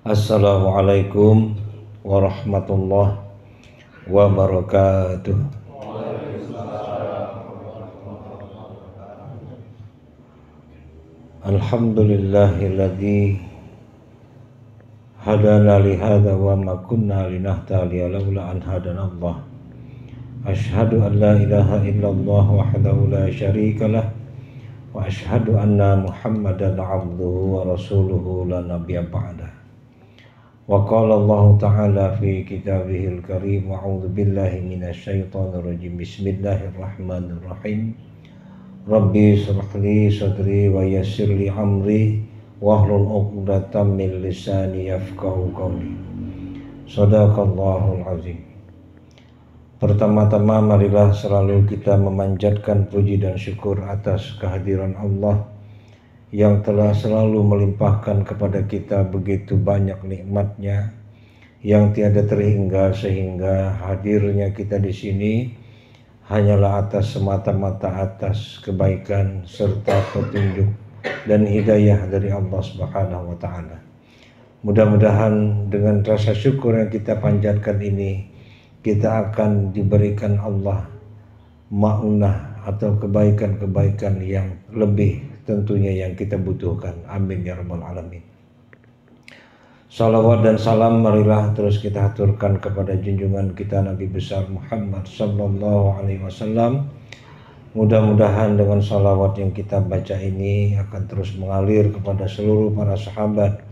Assalamualaikum warahmatullahi wabarakatuh. Alhamdulillahilladzi hadana li hadza wa ma kunna linahtadiya laula an hadanallah. Asyhadu an la ilaha illallah wahdahu la syarikalah wa asyhadu anna Muhammadan abduhu wa rasuluhu la nabiyya ba'dah. Wa qala Allah ta'ala fi kitabihil karim a'udzu billahi minasy syaithanir rajim. Bismillahirrahmanirrahim. Rabbi shrah li sadri wa yassir li amri wahlul 'uqdatam min lisani yafqahu qawli. Shadaqallahul azim. Pertama-tama marilah selalu kita memanjatkan puji dan syukur atas kehadiran Allah yang telah selalu melimpahkan kepada kita begitu banyak nikmatnya yang tiada terhingga, sehingga hadirnya kita di sini hanyalah atas semata-mata atas kebaikan serta petunjuk dan hidayah dari Allah Subhanahu wa taala. Mudah-mudahan dengan rasa syukur yang kita panjatkan ini kita akan diberikan Allah ma'unah atau kebaikan-kebaikan yang lebih tentunya yang kita butuhkan. Amin ya rabbal alamin. Salawat dan salam marilah terus kita haturkan kepada junjungan kita Nabi besar Muhammad sallallahu alaihi wasallam. Mudah-mudahan dengan salawat yang kita baca ini akan terus mengalir kepada seluruh para sahabat,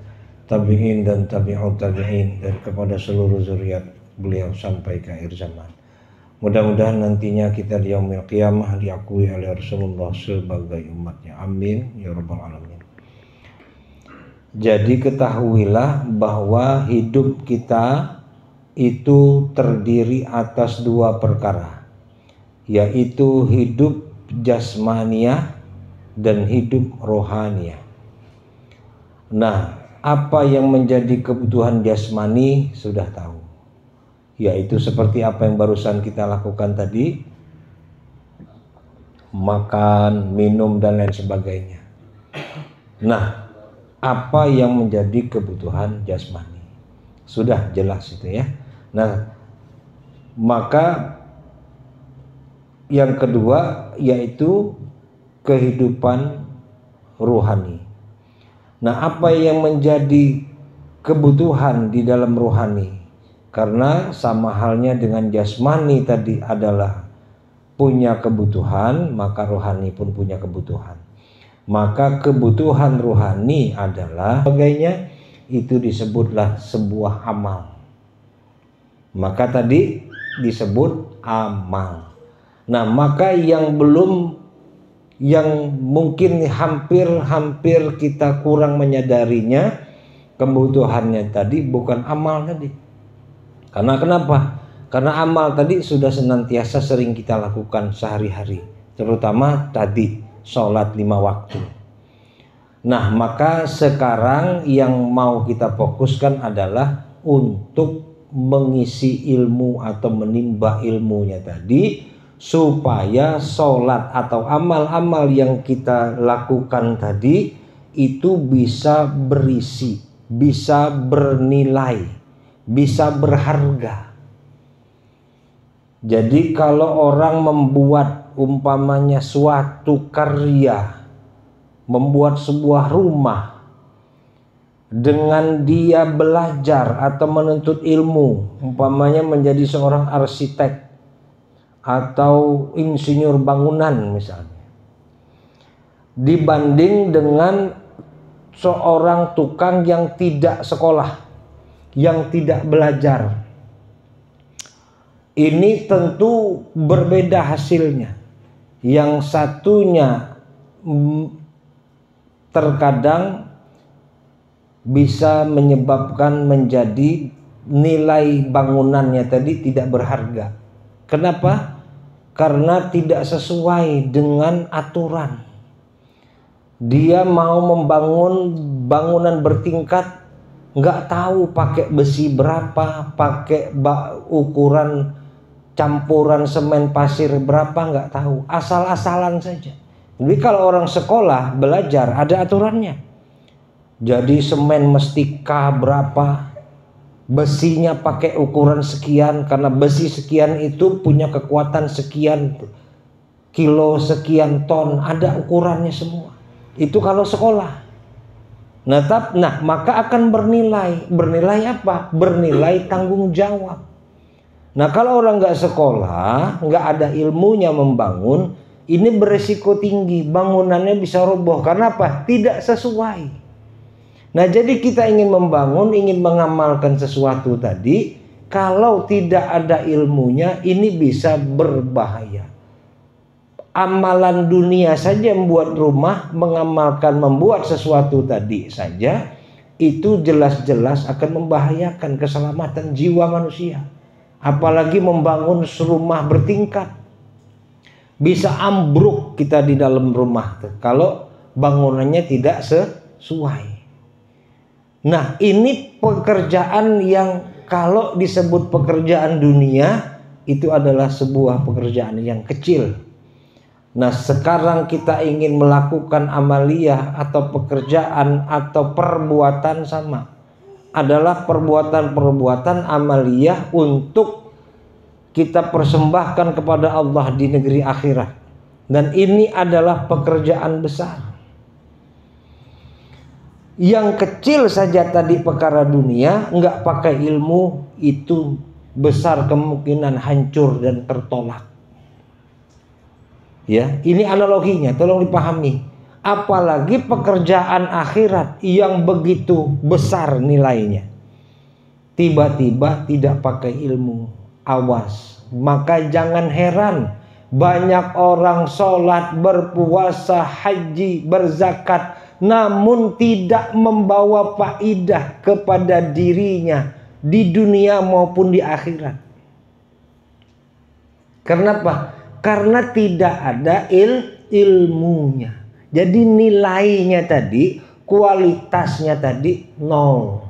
tabi'in dan tabi'ut tabi'in, dan kepada seluruh zuriat beliau sampai ke akhir zaman. Mudah-mudahan nantinya kita di yaumil qiyamah diakui oleh Rasulullah sebagai umatnya. Amin ya rabbal alamin. Jadi ketahuilah bahwa hidup kita itu terdiri atas dua perkara, yaitu hidup jasmaniah dan hidup rohaniah. Nah, apa yang menjadi kebutuhan jasmani sudah tahu, yaitu seperti apa yang barusan kita lakukan tadi, makan, minum dan lain sebagainya. Nah, apa yang menjadi kebutuhan jasmani sudah jelas itu ya. Nah, maka yang kedua yaitu kehidupan rohani. Nah, apa yang menjadi kebutuhan di dalam rohani? Karena sama halnya dengan jasmani tadi adalah punya kebutuhan, maka rohani pun punya kebutuhan. Maka kebutuhan rohani adalah sebagainya, itu disebutlah sebuah amal. Maka tadi disebut amal. Nah, maka yang mungkin hampir kita kurang menyadarinya, kebutuhannya tadi bukan amal tadi. Karena kenapa? Karena amal tadi sudah senantiasa sering kita lakukan sehari-hari, terutama tadi sholat 5 waktu. Nah, maka sekarang yang mau kita fokuskan adalah untuk mengisi ilmu atau menimba ilmunya tadi, supaya sholat atau amal-amal yang kita lakukan tadi itu bisa berisi, bisa bernilai, bisa berharga. Jadi kalau orang membuat umpamanya suatu karya, membuat sebuah rumah, dengan dia belajar atau menuntut ilmu, umpamanya menjadi seorang arsitek atau insinyur bangunan misalnya, dibanding dengan seorang tukang yang tidak sekolah, yang tidak belajar, ini tentu berbeda hasilnya. Yang satunya terkadang bisa menyebabkan menjadi nilai bangunannya tadi tidak berharga. Kenapa? Karena tidak sesuai dengan aturan. Dia mau membangun bangunan bertingkat, nggak tahu pakai besi berapa, pakai ukuran campuran semen pasir berapa, nggak tahu, asal-asalan saja. Jadi kalau orang sekolah belajar ada aturannya. Jadi semen mesti K berapa, besinya pakai ukuran sekian, karena besi sekian itu punya kekuatan sekian kilo, sekian ton, ada ukurannya semua. Itu kalau sekolah. Nah, maka akan bernilai apa? Bernilai tanggung jawab. Nah, kalau orang nggak sekolah, nggak ada ilmunya membangun, ini beresiko tinggi, bangunannya bisa roboh. Karena apa? Tidak sesuai. Nah, jadi kita ingin membangun, ingin mengamalkan sesuatu tadi, kalau tidak ada ilmunya, ini bisa berbahaya. Amalan dunia saja membuat rumah, mengamalkan, membuat sesuatu tadi saja, itu jelas-jelas akan membahayakan keselamatan jiwa manusia. Apalagi membangun rumah bertingkat, bisa ambruk kita di dalam rumah tuh, kalau bangunannya tidak sesuai. Nah, ini pekerjaan yang kalau disebut pekerjaan dunia, itu adalah sebuah pekerjaan yang kecil. Nah, sekarang kita ingin melakukan amaliyah atau pekerjaan atau perbuatan sama. Adalah perbuatan-perbuatan amaliyah untuk kita persembahkan kepada Allah di negeri akhirat. Dan ini adalah pekerjaan besar. Yang kecil saja tadi perkara dunia, nggak pakai ilmu, itu besar kemungkinan hancur dan tertolak. Ya, ini analoginya, tolong dipahami. Apalagi pekerjaan akhirat yang begitu besar nilainya, tiba-tiba tidak pakai ilmu, awas. Maka jangan heran banyak orang sholat, berpuasa, haji, berzakat, namun tidak membawa faidah kepada dirinya di dunia maupun di akhirat. Kenapa? Karena tidak ada ilmunya. Jadi nilainya tadi, kualitasnya tadi nol.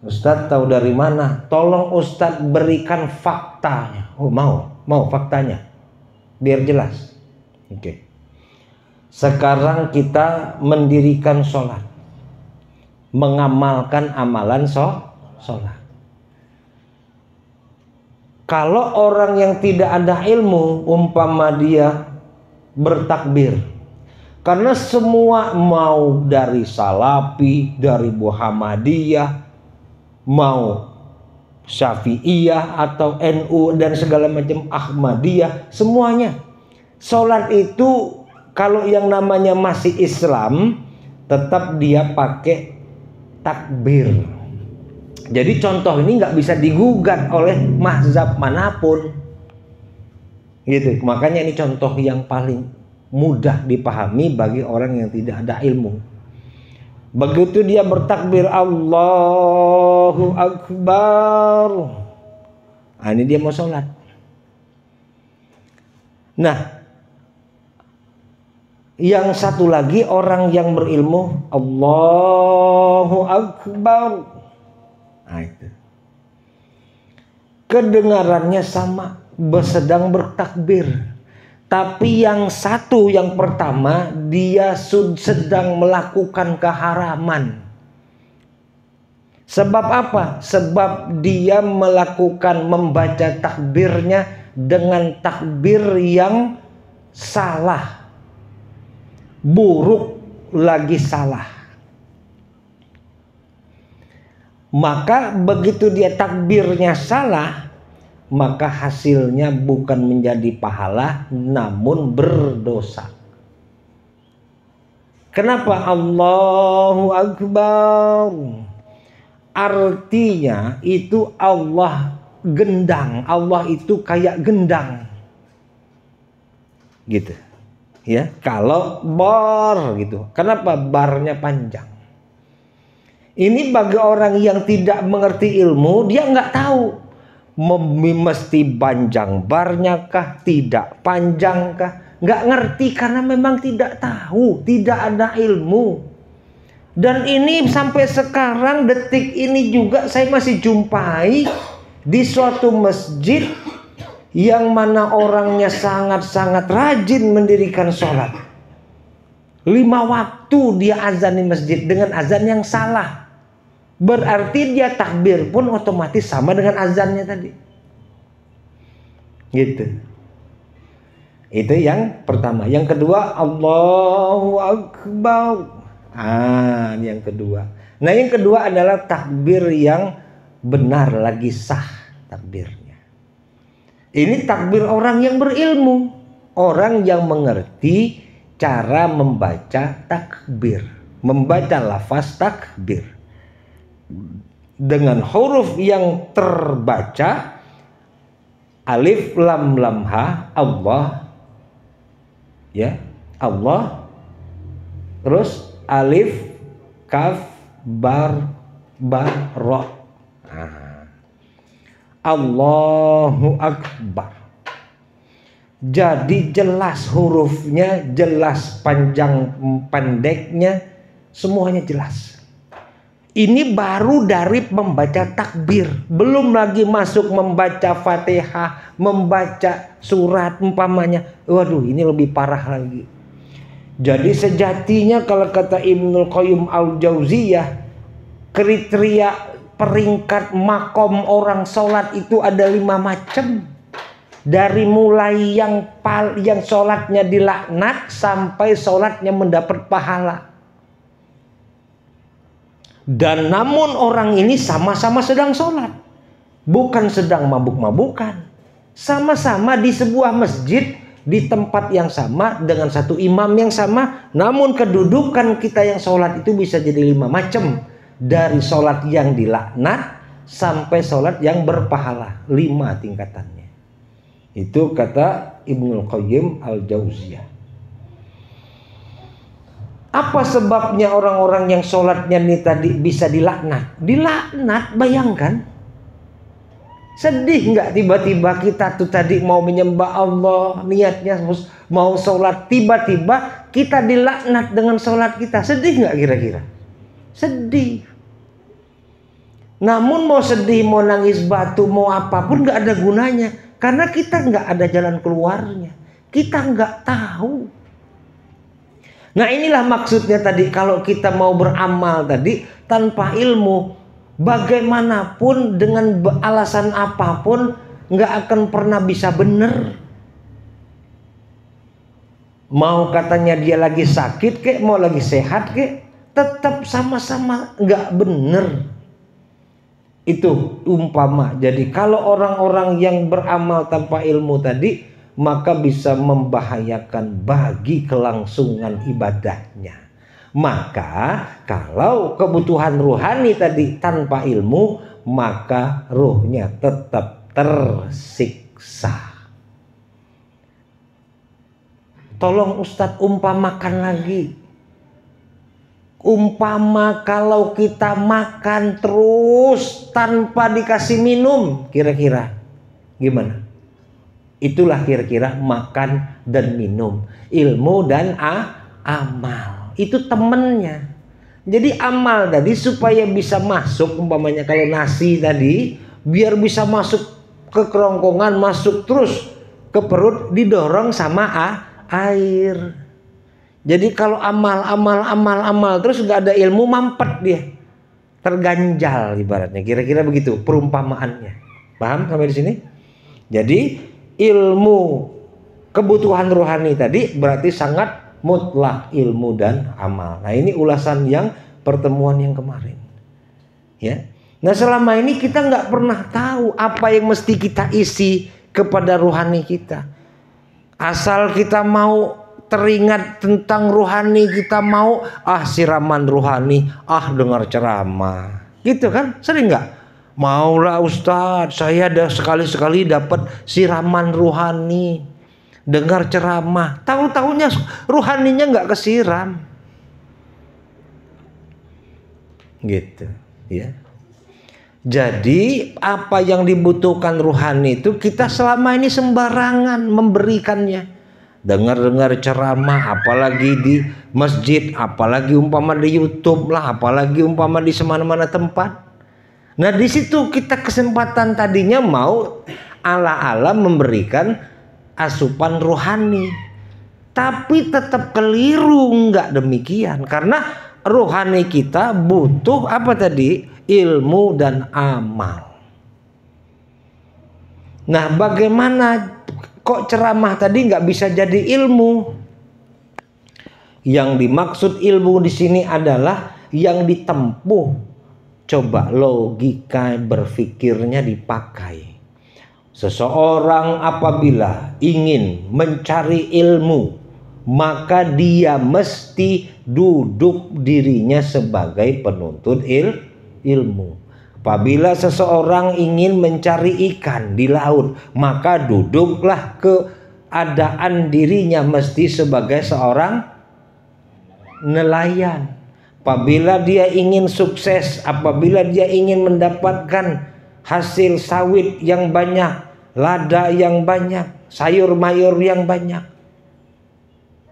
Ustadz tahu dari mana? Tolong Ustadz berikan faktanya. Oh, mau faktanya biar jelas. Oke. Sekarang kita mendirikan sholat, mengamalkan amalan sholat. Kalau orang yang tidak ada ilmu, umpama dia bertakbir, karena semua mau dari Salafi, dari Muhammadiyah, mau Syafi'iyah atau NU dan segala macam Ahmadiyah, semuanya sholat itu kalau yang namanya masih Islam tetap dia pakai takbir. Jadi contoh ini nggak bisa digugat oleh mazhab manapun, gitu. Makanya ini contoh yang paling mudah dipahami bagi orang yang tidak ada ilmu. Begitu dia bertakbir Allahu Akbar, nah, ini dia mau sholat. Nah, yang satu lagi orang yang berilmu Allahu Akbar, nah itu kedengarannya sama, sedang bertakbir, tapi yang satu, yang pertama dia sedang melakukan keharaman. Sebab apa? Sebab dia membaca takbirnya dengan takbir yang salah, buruk lagi salah. Maka begitu dia takbirnya salah, maka hasilnya bukan menjadi pahala, namun berdosa. Kenapa Allahu Akbar? Artinya itu Allah gendang, Allah itu kayak gendang, gitu. Ya, kalau bar gitu. Kenapa barnya panjang? Ini bagi orang yang tidak mengerti ilmu, dia nggak tahu mesti panjang barnya kah, tidak panjang kah, nggak ngerti karena memang tidak tahu, tidak ada ilmu. Dan ini sampai sekarang detik ini juga saya masih jumpai di suatu masjid yang mana orangnya sangat-sangat rajin mendirikan sholat. 5 waktu dia azan di masjid dengan azan yang salah, berarti dia takbir pun otomatis sama dengan azannya tadi. Gitu. Itu yang pertama. Yang kedua, Allahu Akbar. Yang kedua. Nah, yang kedua adalah takbir yang benar, lagi sah takbirnya. Ini takbir orang yang berilmu, orang yang mengerti cara membaca takbir, membaca lafaz takbir dengan huruf yang terbaca, alif lam lam ha, Allah, ya, Allah, terus alif kaf bar ba ra. Allahu Akbar. Jadi jelas hurufnya, jelas panjang pendeknya, semuanya jelas. Ini baru dari membaca takbir, belum lagi masuk membaca Fatihah, membaca surat umpamanya. Waduh, ini lebih parah lagi. Jadi sejatinya kalau kata Ibnul Qayyim al-Jauziyah, kriteria peringkat makom orang sholat itu ada 5 macam. Dari mulai yang sholatnya dilaknat sampai sholatnya mendapat pahala. Dan namun orang ini sama-sama sedang sholat, bukan sedang mabuk-mabukan. Sama-sama di sebuah masjid, di tempat yang sama, dengan satu imam yang sama. Namun kedudukan kita yang sholat itu bisa jadi 5 macam. Dari sholat yang dilaknat sampai sholat yang berpahala, 5 tingkatannya. Itu kata Ibnul Qayyim al-Jauziyah. Apa sebabnya orang-orang yang sholatnya ini tadi bisa dilaknat? Dilaknat, bayangkan. Sedih nggak tiba-tiba kita tuh tadi mau menyembah Allah, niatnya mau sholat, tiba-tiba kita dilaknat dengan sholat kita. Sedih nggak kira-kira? Sedih. Namun mau sedih, mau nangis batu, mau apapun nggak ada gunanya, karena kita nggak ada jalan keluarnya. Kita nggak tahu. Nah, inilah maksudnya tadi, kalau kita mau beramal tadi tanpa ilmu, bagaimanapun dengan alasan apapun nggak akan pernah bisa benar. Mau katanya dia lagi sakit kek, mau lagi sehat kek, tetap sama-sama nggak benar. Itu umpama. Jadi kalau orang-orang yang beramal tanpa ilmu tadi, maka bisa membahayakan bagi kelangsungan ibadahnya. Maka kalau kebutuhan ruhani tadi tanpa ilmu, maka ruhnya tetap tersiksa. Tolong Ustadz umpamakan lagi. Umpama kalau kita makan terus tanpa dikasih minum, kira-kira gimana? Itulah kira-kira makan dan minum, ilmu dan amal. Itu temennya. Jadi amal tadi supaya bisa masuk, umpamanya kalau nasi tadi, biar bisa masuk ke kerongkongan, masuk terus ke perut, didorong sama air. Jadi kalau amal terus nggak ada ilmu, mampet dia, terganjal ibaratnya. Kira-kira begitu perumpamaannya. Paham sampai di sini? Jadi ilmu kebutuhan rohani tadi berarti sangat mutlak, ilmu dan amal. Nah, ini ulasan yang pertemuan yang kemarin. Ya. Nah, selama ini kita nggak pernah tahu apa yang mesti kita isi kepada rohani kita. Asal kita mau teringat tentang rohani, kita mau siraman rohani, dengar ceramah, gitu kan? Sering nggak? Maulah Ustadz, saya ada sekali-sekali dapat siraman rohani, dengar ceramah, tahu-tahunya rohaninya nggak kesiram, gitu, ya. Jadi apa yang dibutuhkan rohani itu kita selama ini sembarangan memberikannya. Dengar-dengar ceramah, apalagi di masjid, apalagi umpama di YouTube lah, apalagi umpama di semana-mana tempat. Nah, di situ kita kesempatan tadinya mau ala-ala memberikan asupan rohani. tapi tetap keliru. Enggak demikian, karena rohani kita butuh apa tadi? Ilmu dan amal. Nah, bagaimana kok ceramah tadi nggak bisa jadi ilmu? Yang dimaksud ilmu di sini adalah yang ditempuh. Coba logika berpikirnya dipakai. Seseorang apabila ingin mencari ilmu, maka dia mesti duduk dirinya sebagai penuntut ilmu. Apabila seseorang ingin mencari ikan di laut, maka duduklah keadaan dirinya mesti sebagai seorang nelayan. Apabila dia ingin sukses, apabila dia ingin mendapatkan hasil sawit yang banyak, lada yang banyak, sayur mayur yang banyak,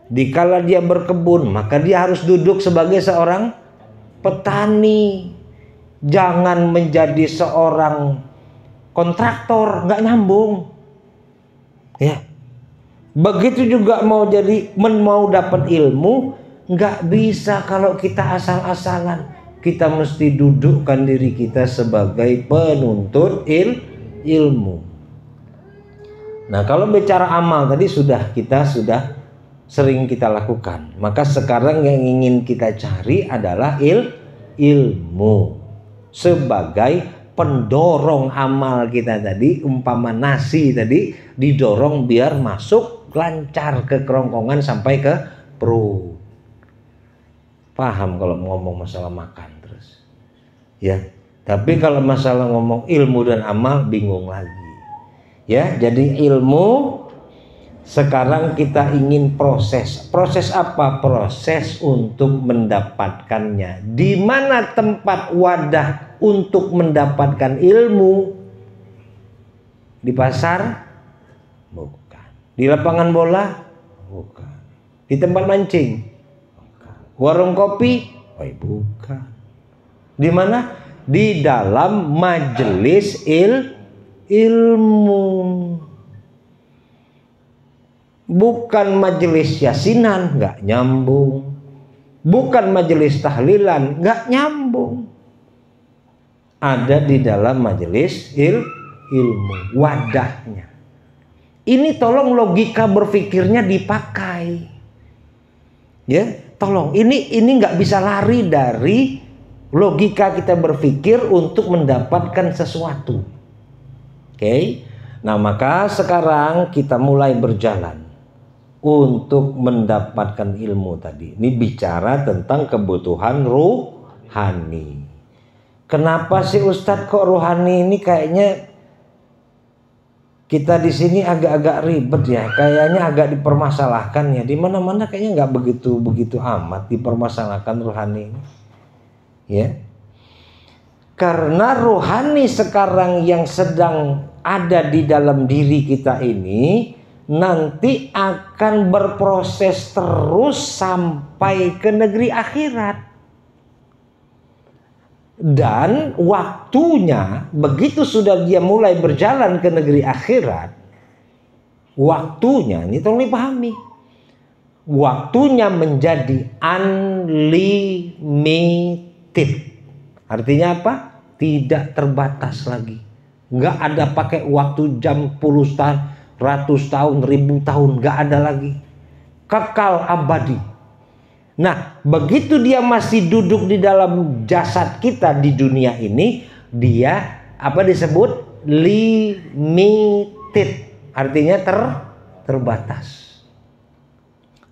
dikala dia berkebun, maka dia harus duduk sebagai seorang petani. Jangan menjadi seorang kontraktor, nggak nyambung. Ya, begitu juga mau dapat ilmu, nggak bisa kalau kita asal-asalan. Kita mesti dudukkan diri kita sebagai penuntut ilmu. Nah, kalau bicara amal tadi sudah sering kita lakukan. Maka sekarang yang ingin kita cari adalah ilmu sebagai pendorong amal kita tadi. Umpama nasi tadi didorong biar masuk lancar ke kerongkongan sampai ke perut. Paham kalau ngomong masalah makan terus, ya. Tapi kalau masalah ngomong ilmu dan amal bingung lagi, ya. Jadi ilmu sekarang kita ingin proses apa? Proses untuk mendapatkannya. Di mana tempat wadah untuk mendapatkan ilmu? Di pasar? Bukan. Di lapangan bola? Bukan. Di tempat mancing? Warung kopi? Oh, bukan. Di mana? Di dalam majelis ilmu. Bukan majelis yasinan, nggak nyambung. Bukan majelis tahlilan, nggak nyambung. Ada di dalam majelis ilmu, wadahnya. Ini tolong logika berpikirnya dipakai. Ya. Tolong, ini nggak bisa lari dari logika kita berpikir untuk mendapatkan sesuatu. Oke. Nah, maka sekarang kita mulai berjalan untuk mendapatkan ilmu tadi. Ini bicara tentang kebutuhan ruhani. Kenapa sih Ustadz kok ruhani ini kayaknya kita di sini agak-agak ribet ya, kayaknya agak dipermasalahkan ya. Di mana-mana kayaknya nggak begitu amat dipermasalahkan rohani ini. Ya. Karena rohani sekarang yang sedang ada di dalam diri kita ini nanti akan berproses terus sampai ke negeri akhirat. Dan waktunya begitu sudah dia mulai berjalan ke negeri akhirat, waktunya ini tolong dipahami, waktunya menjadi unlimited. Artinya apa? Tidak terbatas lagi. Nggak ada pakai waktu jam puluh tahun, ratus tahun, 1000 tahun, nggak ada lagi. Kekal abadi. Nah, begitu dia masih duduk di dalam jasad kita di dunia ini, dia apa disebut? Limited. Artinya terbatas.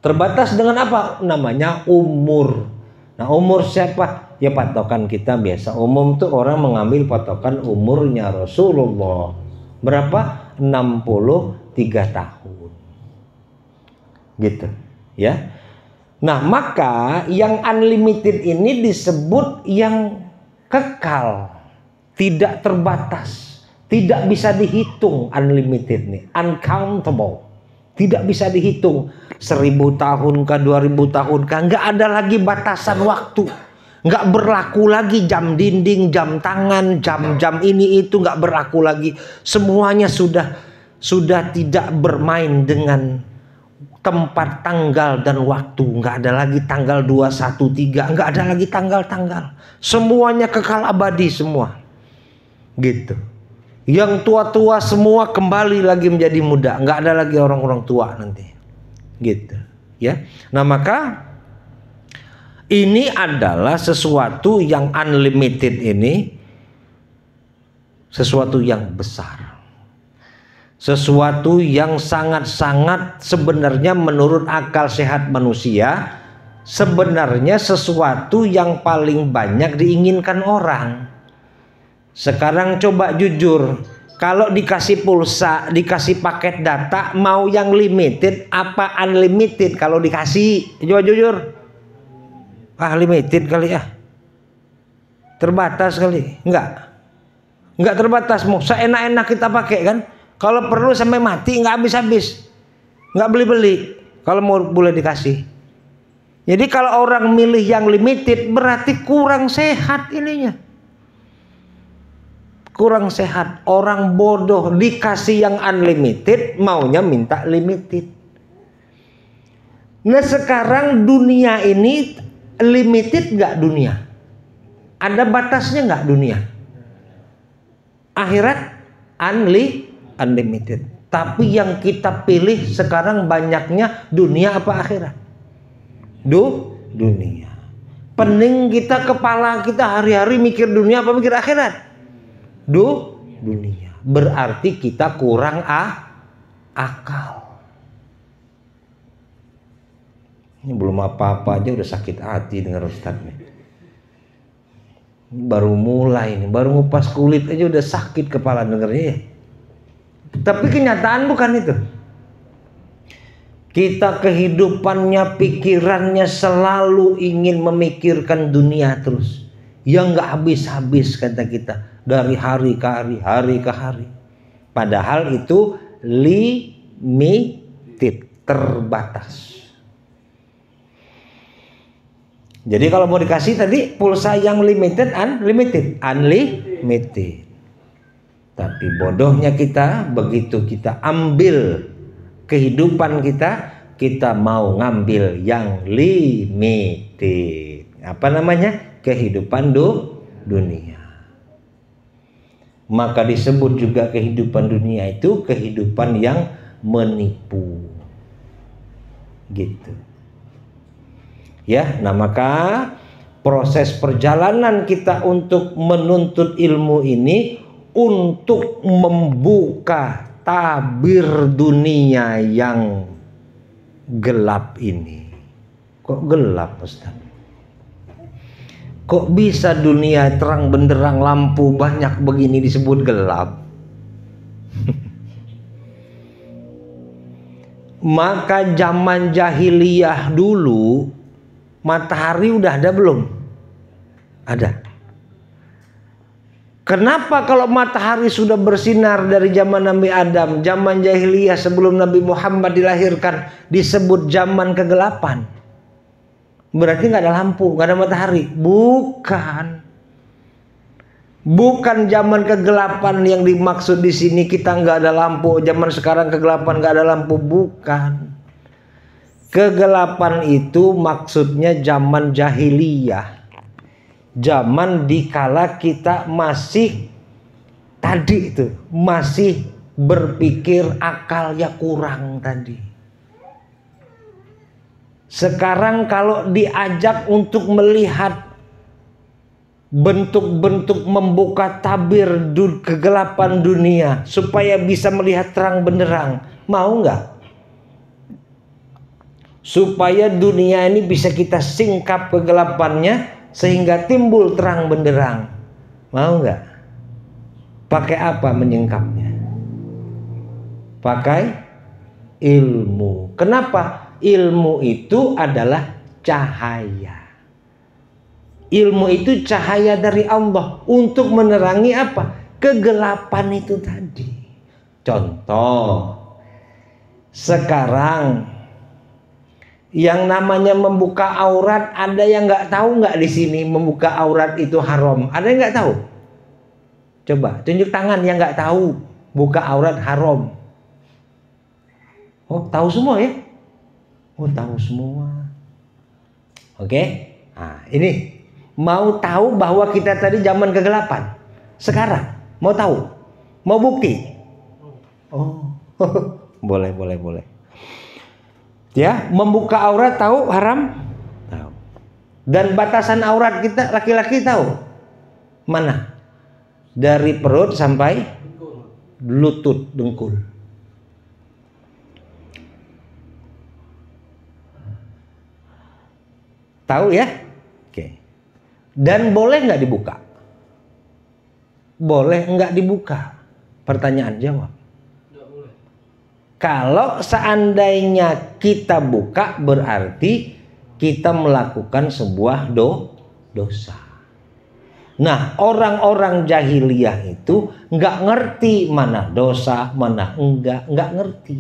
Terbatas dengan apa? Namanya umur. Nah, umur siapa? Ya patokan kita biasa umum tuh orang mengambil patokan umurnya Rasulullah. Berapa? 63 tahun. Gitu, ya. Nah, maka yang unlimited ini disebut yang kekal, tidak terbatas, tidak bisa dihitung. Unlimited nih, uncountable, tidak bisa dihitung. 1000 tahun kah, 2000 tahun kah, nggak ada lagi batasan waktu, nggak berlaku lagi jam dinding, jam tangan, jam ini itu nggak berlaku lagi. Semuanya sudah tidak bermain dengan tempat, tanggal, dan waktu. Nggak ada lagi tanggal 213, nggak ada lagi tanggal-tanggal. Semuanya kekal abadi semua. Gitu. Yang tua-tua semua kembali lagi menjadi muda. Nggak ada lagi orang-orang tua nanti. Gitu. Ya. Nah maka ini adalah sesuatu yang unlimited ini. Sesuatu yang besar. Sesuatu yang sangat-sangat sebenarnya menurut akal sehat manusia, sebenarnya sesuatu yang paling banyak diinginkan orang. Sekarang coba jujur, kalau dikasih pulsa, dikasih paket data, mau yang limited apa unlimited kalau dikasih? Coba jujur. Limited kali ya. Terbatas kali. Enggak terbatas, mau seenak-enak kita pakai kan. Kalau perlu sampai mati nggak habis-habis, nggak beli-beli. Kalau mau boleh dikasih. Jadi kalau orang milih yang limited berarti kurang sehat ininya. Kurang sehat. Orang bodoh dikasih yang unlimited maunya minta limited. Nah sekarang dunia ini limited nggak dunia? Ada batasnya nggak dunia? Akhirat unlimited. Tapi yang kita pilih sekarang banyaknya dunia apa akhirat? Dunia. Pening kita, kepala kita hari-hari mikir dunia apa mikir akhirat? Dunia. Berarti kita kurang akal. Ini belum apa-apa aja udah sakit hati dengar Ustadz nih. Baru mulai nih, baru ngupas kulit aja udah sakit kepala dengernya ya. Tapi kenyataan bukan itu. Kita kehidupannya, pikirannya selalu ingin memikirkan dunia terus. Yang nggak habis-habis kata kita. Dari hari ke hari, hari ke hari. Padahal itu limited, terbatas. Jadi kalau mau dikasih tadi pulsa yang limited, unlimited. Tapi bodohnya kita, begitu kita ambil kehidupan kita, kita mau ngambil yang limited. Apa namanya? Kehidupan dunia. Maka disebut juga kehidupan dunia itu kehidupan yang menipu. Gitu. Ya, nah maka proses perjalanan kita untuk menuntut ilmu ini untuk membuka tabir dunia yang gelap ini. Kok gelap, Ustaz? Kok bisa dunia terang benderang lampu banyak begini disebut gelap? Maka zaman jahiliyah dulu matahari udah ada belum? Ada. Kenapa kalau matahari sudah bersinar dari zaman Nabi Adam, zaman jahiliyah sebelum Nabi Muhammad dilahirkan disebut zaman kegelapan? Berarti nggak ada lampu, nggak ada matahari. Bukan zaman kegelapan yang dimaksud di sini kita nggak ada lampu. Zaman sekarang kegelapan nggak ada lampu, bukan. Kegelapan itu maksudnya zaman jahiliyah. Zaman dikala kita masih tadi itu masih berpikir akalnya kurang tadi. Sekarang kalau diajak untuk melihat bentuk-bentuk membuka tabir kegelapan dunia supaya bisa melihat terang benderang, mau nggak? Supaya dunia ini bisa kita singkap kegelapannya sehingga timbul terang benderang, mau nggak? Pakai apa menyingkapnya? Pakai ilmu. Kenapa? Ilmu itu adalah cahaya. Ilmu itu cahaya dari Allah untuk menerangi apa? Kegelapan itu tadi. Contoh, sekarang yang namanya membuka aurat, ada yang nggak tahu nggak di sini membuka aurat itu haram? Ada yang nggak tahu? Coba tunjuk tangan yang nggak tahu buka aurat haram. Oh, tahu semua ya? Oh, tahu semua. Oke? Nah, ini mau tahu bahwa kita tadi zaman kegelapan. Sekarang mau tahu? Mau bukti? Oh, boleh. Ya, membuka aurat tahu haram? Tahu. Dan batasan aurat kita laki-laki tahu? Mana? Dari perut sampai lutut, dengkul. Tahu ya? Oke. Dan boleh nggak dibuka? Boleh nggak dibuka? Pertanyaan jawab. Nggak boleh. Kalau seandainya kita buka berarti kita melakukan sebuah dosa. Nah, orang-orang jahiliyah itu nggak ngerti mana dosa, mana nggak ngerti.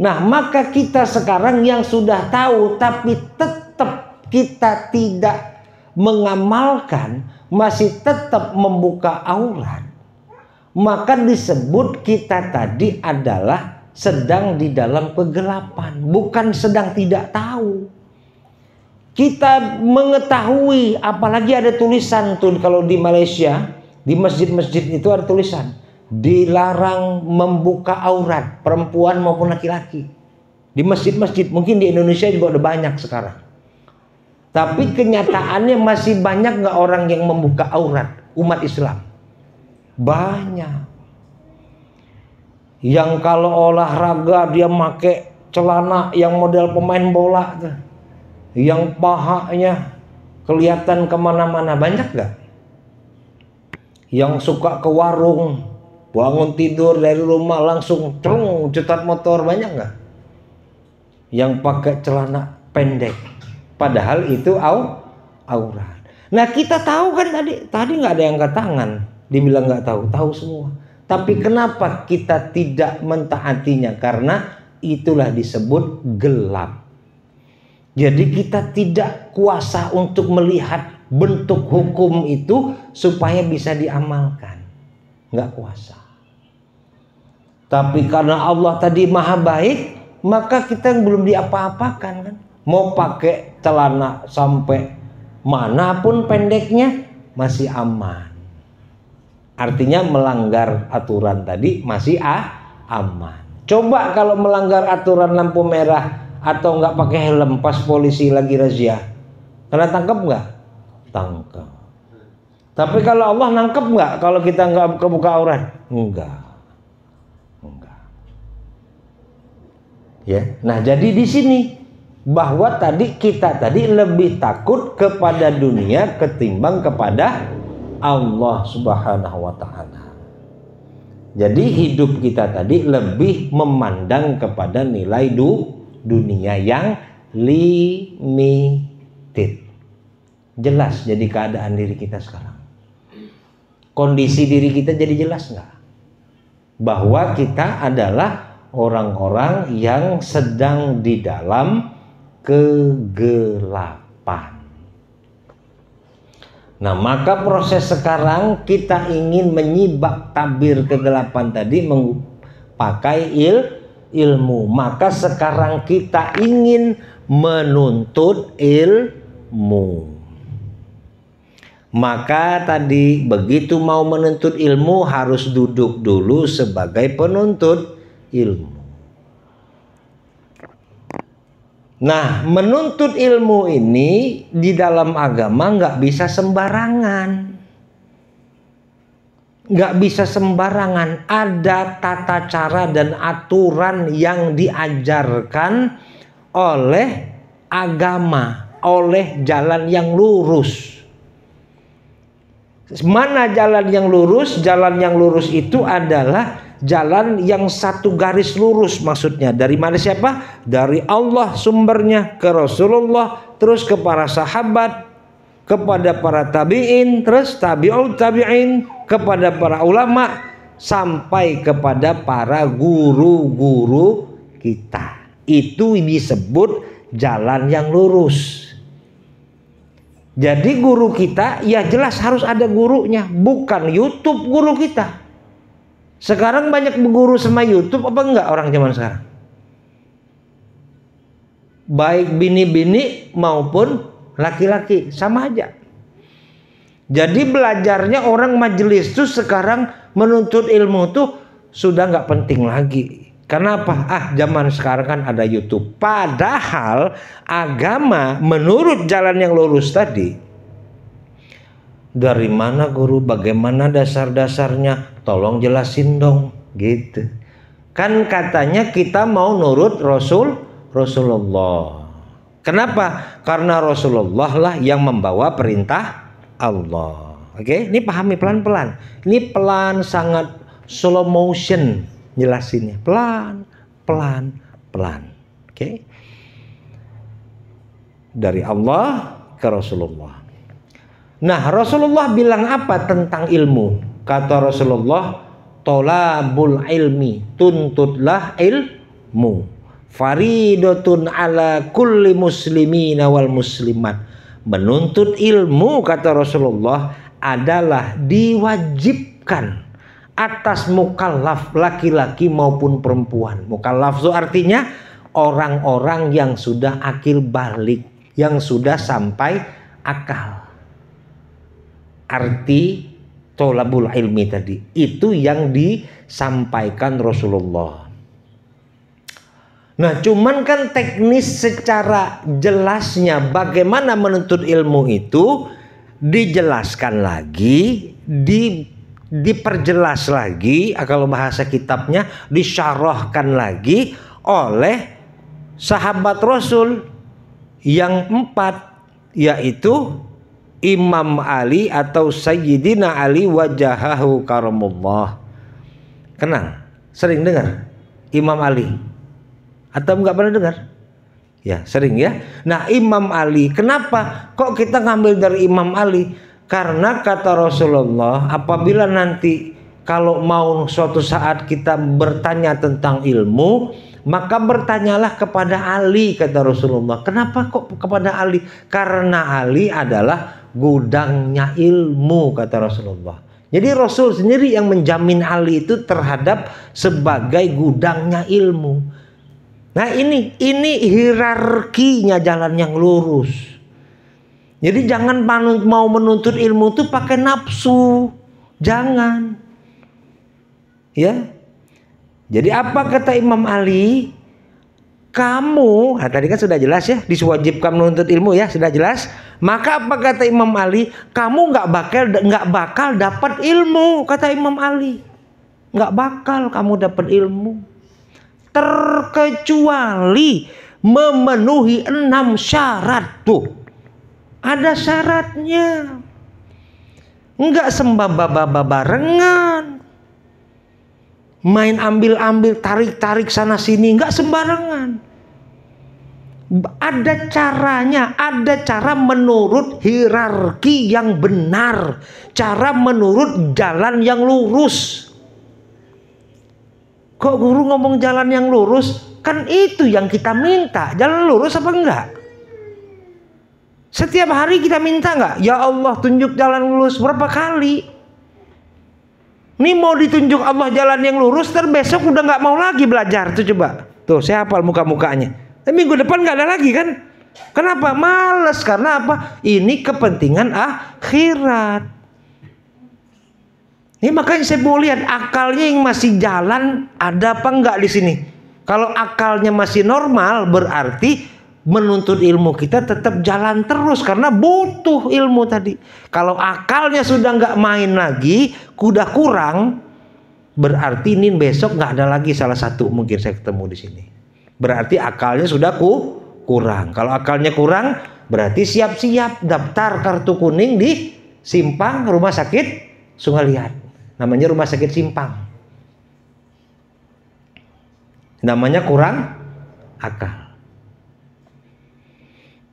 Nah, maka kita sekarang yang sudah tahu tapi tetap kita tidak mengamalkan, masih tetap membuka aurat, maka disebut kita tadi adalah sedang di dalam kegelapan, bukan sedang tidak tahu. Kita mengetahui, apalagi ada tulisan tuh kalau di Malaysia, di masjid-masjid itu ada tulisan dilarang membuka aurat perempuan maupun laki-laki. Di masjid-masjid, mungkin di Indonesia juga ada banyak sekarang. Tapi kenyataannya masih banyak nggak orang yang membuka aurat umat Islam? Banyak. Yang kalau olahraga dia pakai celana yang model pemain bola tuh. Yang pahanya kelihatan kemana-mana, banyak gak? Yang suka ke warung, bangun tidur dari rumah langsung cetat motor, banyak gak? Yang pakai celana pendek, padahal itu aurat. Nah, kita tahu kan tadi nggak ada yang angkat tangan, dibilang nggak tahu semua. Tapi kenapa kita tidak mentaatinya? Karena itulah disebut gelap. Jadi kita tidak kuasa untuk melihat bentuk hukum itu supaya bisa diamalkan. Nggak kuasa. Tapi karena Allah tadi maha baik, maka kita belum diapa-apakan kan. Mau pakai celana sampai manapun pendeknya masih aman. Artinya melanggar aturan tadi masih aman. Coba kalau melanggar aturan lampu merah atau nggak pakai helm pas polisi lagi razia, kena tangkap nggak? Tangkap. Tapi kalau Allah nangkep nggak kalau kita nggak buka aurat? Enggak. Ya. Nah, jadi di sini bahwa kita tadi lebih takut kepada dunia ketimbang kepada Allah Subhanahu wa taala. Jadi hidup kita tadi lebih memandang kepada nilai dunia yang limited. Jelas jadi keadaan diri kita sekarang. Kondisi diri kita jadi jelas nggak? Bahwa kita adalah orang-orang yang sedang di dalam kegelapan. Nah, maka proses sekarang kita ingin menyibak tabir kegelapan tadi pakai ilmu. Maka sekarang kita ingin menuntut ilmu. Maka tadi begitu mau menuntut ilmu harus duduk dulu sebagai penuntut ilmu. Nah, menuntut ilmu ini di dalam agama nggak bisa sembarangan. Nggak bisa sembarangan. Ada tata cara dan aturan yang diajarkan oleh agama, oleh jalan yang lurus. Mana jalan yang lurus? Jalan yang lurus itu adalah jalan yang satu garis lurus, maksudnya dari mana siapa? Dari Allah sumbernya, ke Rasulullah, terus ke para sahabat, kepada para tabi'in, terus tabi'ut tabi'in, kepada para ulama, sampai kepada para guru-guru kita. Itu disebut jalan yang lurus. Jadi guru kita ya jelas harus ada gurunya, bukan YouTube guru kita. Sekarang banyak berguru sama YouTube apa enggak orang zaman sekarang? baik bini-bini maupun laki-laki, sama aja. Jadi belajarnya orang majelis tuh sekarang menuntut ilmu tuh sudah nggak penting lagi. Kenapa? Zaman sekarang kan ada YouTube. Padahal agama menurut jalan yang lurus tadi, dari mana guru, bagaimana dasar-dasarnya, tolong jelasin dong, gitu. Kan katanya kita mau nurut Rasulullah. Kenapa? Karena Rasulullah lah yang membawa perintah Allah. Oke, ini pahami pelan-pelan. Ini pelan, sangat slow motion jelasinnya. Pelan. Oke. Dari Allah ke Rasulullah. Nah, Rasulullah bilang apa tentang ilmu? Kata Rasulullah, tolabul ilmi, tuntutlah ilmu, faridatun ala kulli muslimina wal muslimat. Menuntut ilmu, kata Rasulullah, adalah diwajibkan atas mukallaf, laki-laki maupun perempuan. Mukallaf itu artinya orang-orang yang sudah akil balik, yang sudah sampai akal. Arti tolabul ilmi tadi itu yang disampaikan Rasulullah. Nah, cuman kan teknis secara jelasnya bagaimana menuntut ilmu itu dijelaskan lagi, diperjelas lagi, kalau bahasa kitabnya disyarahkan lagi oleh sahabat Rasul yang 4, yaitu Imam Ali atau Sayyidina Ali wajahahu karamullah. Kenal? Sering dengar Imam Ali? Atau enggak pernah dengar? Ya, sering ya. Nah, Imam Ali, kenapa kok kita ngambil dari Imam Ali? Karena kata Rasulullah, apabila nanti kalau mau suatu saat kita bertanya tentang ilmu, maka bertanyalah kepada Ali, kata Rasulullah. Kenapa kok kepada Ali? Karena Ali adalah gudangnya ilmu, kata Rasulullah. Jadi Rasul sendiri yang menjamin Ali itu terhadap sebagai gudangnya ilmu. Nah, ini hierarkinya jalan yang lurus. Jadi jangan mau menuntut ilmu itu pakai nafsu. Jangan. Ya. Jadi apa kata Imam Ali? Kamu, tadi kan sudah jelas ya, diwajibkan menuntut ilmu ya, sudah jelas. Maka apa kata Imam Ali? Kamu nggak bakal dapat ilmu, kata Imam Ali. Nggak bakal kamu dapat ilmu. Terkecuali memenuhi 6 syarat tuh. Ada syaratnya. Enggak barengan. Main ambil-ambil, tarik-tarik sana sini, enggak sembarangan. Ada caranya, ada cara menurut hierarki yang benar, cara menurut jalan yang lurus. Kok guru ngomong jalan yang lurus? Kan itu yang kita minta. Jalan lurus apa enggak? Setiap hari kita minta enggak? Ya Allah, tunjuk jalan lurus berapa kali? Ini mau ditunjuk Allah jalan yang lurus, besok udah nggak mau lagi belajar tuh, coba. Tuh, saya hafal muka-mukanya. Tapi minggu depan nggak ada lagi kan? Kenapa? Males. Karena apa? Ini kepentingan akhirat. Ini makanya saya mau lihat akalnya yang masih jalan ada apa enggak di sini. Kalau akalnya masih normal, berarti menuntut ilmu kita tetap jalan terus karena butuh ilmu tadi. Kalau akalnya sudah nggak main lagi, udah kurang, berarti ini besok nggak ada lagi salah satu mungkin saya ketemu di sini. Berarti akalnya sudah kurang. Kalau akalnya kurang, berarti siap-siap daftar kartu kuning di Simpang Rumah Sakit Sungai Liat. Namanya Rumah Sakit Simpang. Namanya kurang akal.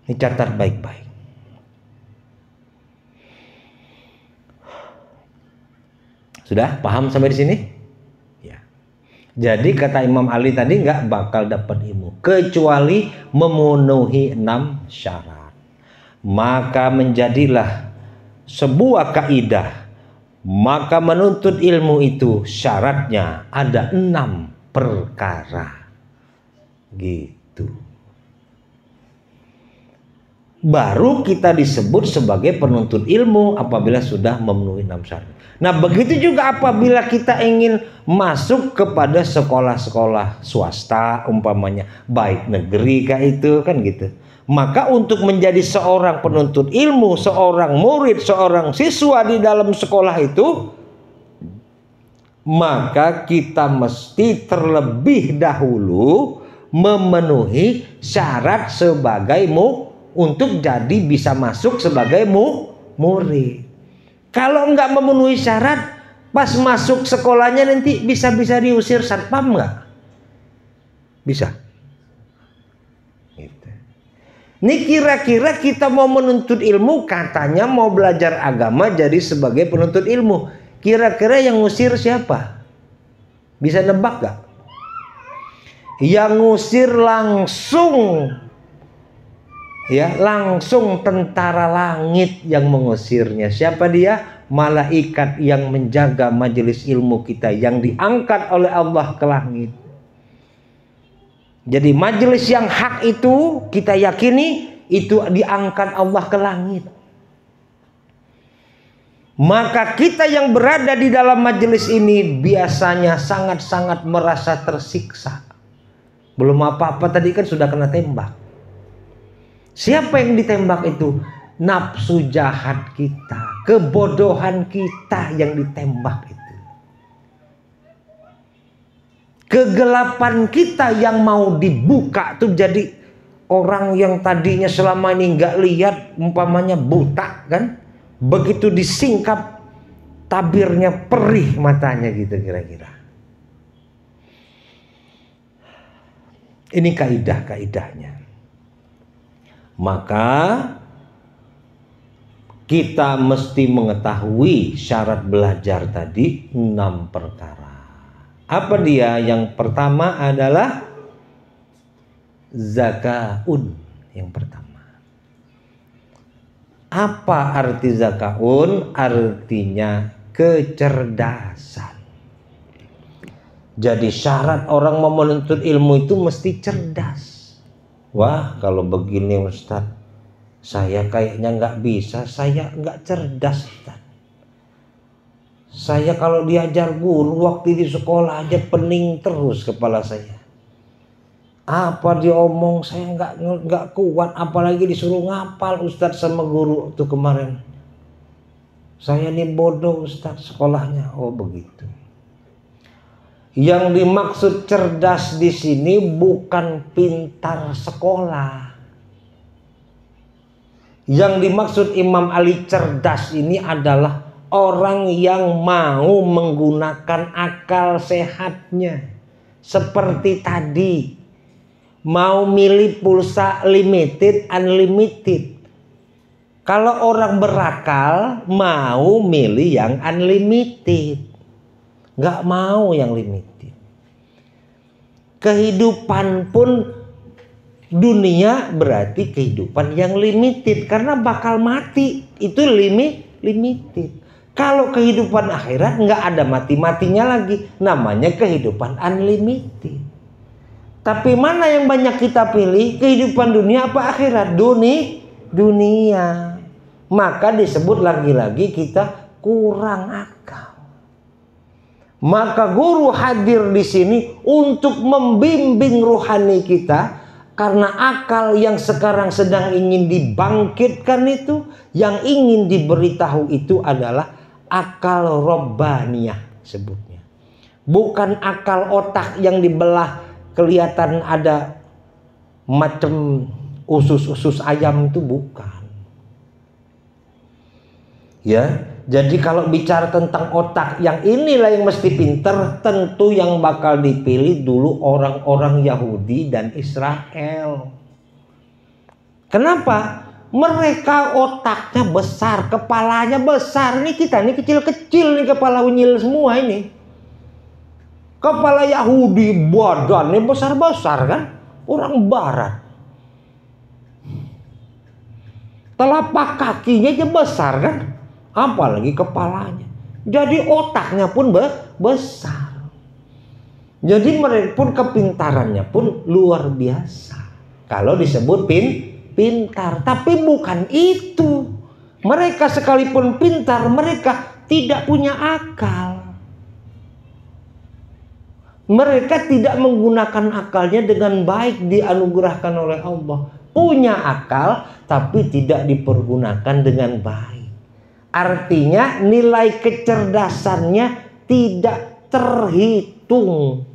Ini catat baik-baik. Sudah paham sampai di sini? Ya. Jadi kata Imam Ali tadi nggak bakal dapat ilmu kecuali memenuhi 6 syarat. Maka menjadilah sebuah kaidah. Maka menuntut ilmu itu syaratnya ada 6 perkara. Gitu. baru kita disebut sebagai penuntut ilmu apabila sudah memenuhi 6 syarat. Nah, begitu juga apabila kita ingin masuk kepada sekolah-sekolah swasta umpamanya, baik negeri kah itu kan gitu. Maka untuk menjadi seorang penuntut ilmu, seorang murid, seorang siswa di dalam sekolah itu, maka kita mesti terlebih dahulu memenuhi syarat sebagai untuk jadi bisa masuk sebagai murid. Kalau nggak memenuhi syarat, pas masuk sekolahnya nanti bisa diusir satpam nggak? Bisa. Gitu. Ini kira-kira kita mau menuntut ilmu, katanya mau belajar agama jadi sebagai penuntut ilmu. Kira-kira yang ngusir siapa? Bisa nebak nggak? Yang ngusir langsung, ya langsung tentara langit yang mengusirnya. Siapa dia? Malaikat yang menjaga majelis ilmu kita yang diangkat oleh Allah ke langit. Jadi majelis yang hak itu kita yakini itu diangkat Allah ke langit. Maka kita yang berada di dalam majelis ini biasanya sangat-sangat merasa tersiksa. Belum apa-apa tadi kan sudah kena tembak. Siapa yang ditembak itu? Nafsu jahat kita, kebodohan kita yang ditembak itu. Kegelapan kita yang mau dibuka tuh, jadi orang yang tadinya selama ini nggak lihat umpamanya buta kan, begitu disingkap tabirnya perih matanya gitu kira-kira. Ini kaidah-kaidahnya. Maka kita mesti mengetahui syarat belajar tadi 6 perkara. Apa dia? Yang pertama adalah zakaun. Yang pertama. Apa arti zakaun? Artinya kecerdasan. Jadi syarat orang mau menuntut ilmu itu mesti cerdas. Wah, kalau begini Ustadz, saya kayaknya nggak bisa, saya nggak cerdas Ustadz. Saya kalau diajar guru waktu di sekolah aja pening terus kepala saya. Apa diomong saya nggak kuat, apalagi disuruh ngapal Ustadz sama guru tuh kemarin. Saya ini bodoh Ustadz sekolahnya. Oh begitu. Yang dimaksud cerdas di sini bukan pintar sekolah. Yang dimaksud Imam Ali cerdas ini adalah orang yang mau menggunakan akal sehatnya. Seperti tadi, mau milih pulsa limited, unlimited. Kalau orang berakal mau milih yang unlimited. Gak mau yang limited. Kehidupan pun dunia berarti kehidupan yang limited. Karena bakal mati. Itu limited. Kalau kehidupan akhirat gak ada mati-matinya lagi. Namanya kehidupan unlimited. Tapi mana yang banyak kita pilih? Kehidupan dunia apa akhirat? Dunia. Maka disebut lagi-lagi kita kurang akal. Maka guru hadir di sini untuk membimbing rohani kita, karena akal yang sekarang sedang ingin dibangkitkan itu, yang ingin diberitahu itu adalah akal robbaniyah sebutnya. Bukan akal otak yang dibelah kelihatan ada macam usus-usus ayam, itu bukan. Ya. Jadi kalau bicara tentang otak, yang inilah yang mesti pinter, tentu yang bakal dipilih dulu orang-orang Yahudi dan Israel. Kenapa? Mereka otaknya besar, kepalanya besar. Ini kita ini kecil-kecil nih, kepala unyil semua ini. Kepala Yahudi badannya besar-besar kan? Orang barat. Telapak kakinya aja besar kan? Apalagi kepalanya. Jadi otaknya pun besar. Jadi mereka pun kepintarannya pun luar biasa. Kalau disebut pintar. Tapi bukan itu. Mereka sekalipun pintar, mereka tidak punya akal. Mereka tidak menggunakan akalnya dengan baik, dianugerahkan oleh Allah. Punya akal tapi tidak dipergunakan dengan baik. Artinya nilai kecerdasannya tidak terhitung.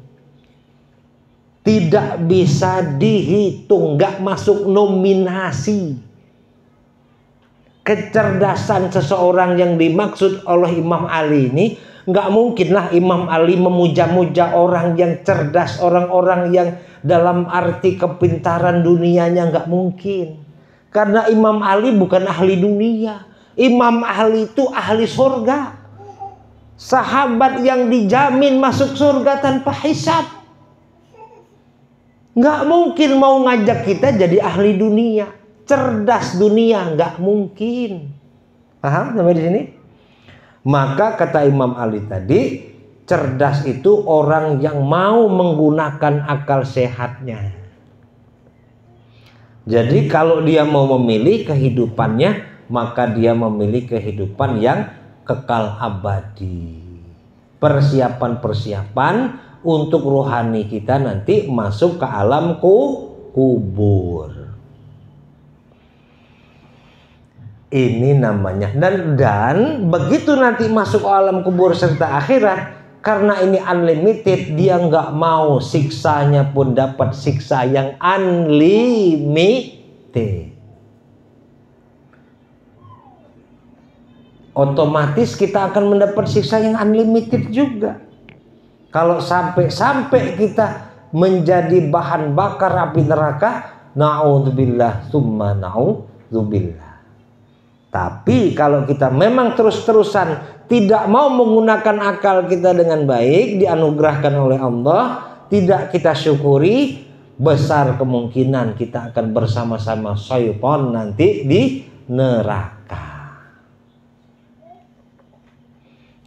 Tidak bisa dihitung, gak masuk nominasi. Kecerdasan seseorang yang dimaksud oleh Imam Ali ini, nggak mungkinlah Imam Ali memuja-muja orang yang cerdas, orang-orang yang dalam arti kepintaran dunianya, nggak mungkin. Karena Imam Ali bukan ahli dunia. Imam Ali itu ahli surga. Sahabat yang dijamin masuk surga tanpa hisab. Nggak mungkin mau ngajak kita jadi ahli dunia, cerdas dunia, nggak mungkin. Paham sampai di sini? Maka kata Imam Ali tadi, cerdas itu orang yang mau menggunakan akal sehatnya. Jadi kalau dia mau memilih kehidupannya, maka dia memilih kehidupan yang kekal abadi. Persiapan-persiapan untuk rohani kita nanti masuk ke alam kubur. Ini namanya. Dan begitu nanti masuk alam kubur serta akhirat, karena ini unlimited, dia nggak mau siksanya pun dapat siksa yang unlimited. Otomatis kita akan mendapat siksa yang unlimited juga. Kalau sampai kita menjadi bahan bakar api neraka, na'udzubillah summa na'udzubillah. Tapi kalau kita memang terus-terusan tidak mau menggunakan akal kita dengan baik, dianugerahkan oleh Allah, tidak kita syukuri, besar kemungkinan kita akan bersama-sama syaitan nanti di neraka.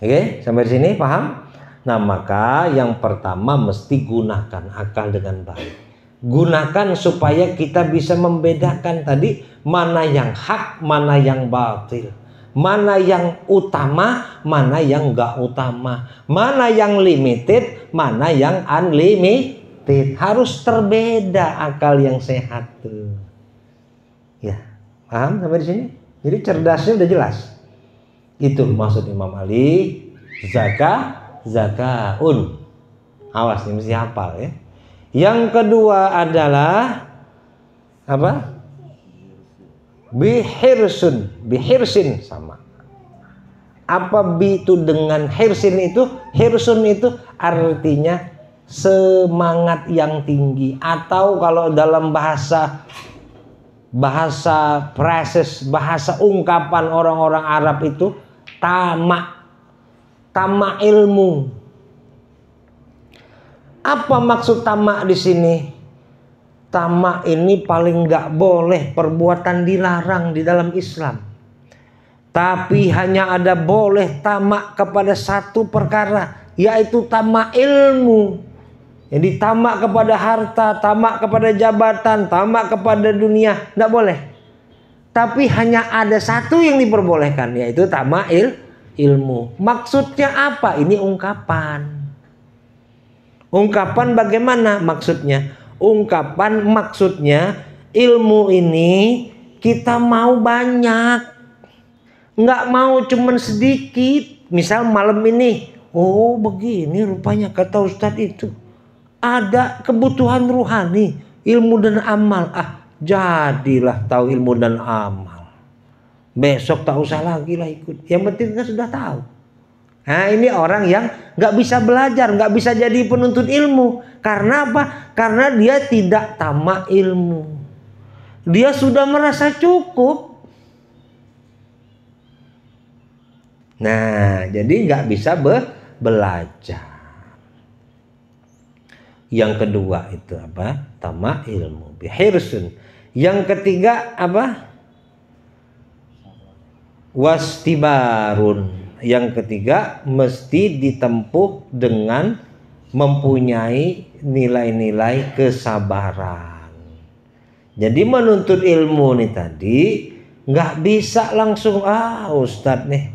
Oke, sampai di sini paham? Nah, maka yang pertama mesti gunakan akal dengan baik. Gunakan supaya kita bisa membedakan tadi mana yang hak, mana yang batil, mana yang utama, mana yang enggak utama, mana yang limited, mana yang unlimited. Harus terbeda akal yang sehat tuh. Ya, paham sampai di sini? Jadi cerdasnya udah jelas. Itu maksud Imam Ali. Zakaun. Awas nih, mesti hafal ya. Yang kedua adalah apa? Bihirsin sama. Apa bi itu dengan hirsin itu? Hirsun itu artinya semangat yang tinggi, atau kalau dalam bahasa proses, bahasa ungkapan orang-orang Arab itu tamak ilmu. Apa maksud tamak di sini? Tamak ini paling nggak boleh, perbuatan dilarang di dalam Islam. Tapi hanya ada boleh tamak kepada satu perkara, yaitu tamak ilmu. Jadi tamak kepada harta, tamak kepada jabatan, tamak kepada dunia, nggak boleh. Tapi hanya ada satu yang diperbolehkan, yaitu tamak ilmu. Maksudnya apa? Ini ungkapan. Ungkapan bagaimana maksudnya? Ungkapan maksudnya ilmu ini kita mau banyak, nggak mau cuman sedikit. Misal malam ini, oh begini rupanya kata Ustadz itu ada kebutuhan ruhani, ilmu dan amal. Jadilah tahu ilmu dan amal. Besok tak usah lagi lah ikut. Yang penting kan sudah tahu. Nah, ini orang yang nggak bisa belajar, nggak bisa jadi penuntut ilmu. Karena apa? Karena dia tidak tamak ilmu. Dia sudah merasa cukup. Nah, jadi nggak bisa belajar. Yang kedua itu apa? Tamak ilmu. Bihirsun. Yang ketiga apa? Wastibarun. Yang ketiga mesti ditempuh dengan mempunyai nilai-nilai kesabaran. Jadi menuntut ilmu nih tadi nggak bisa langsung Ustadz nih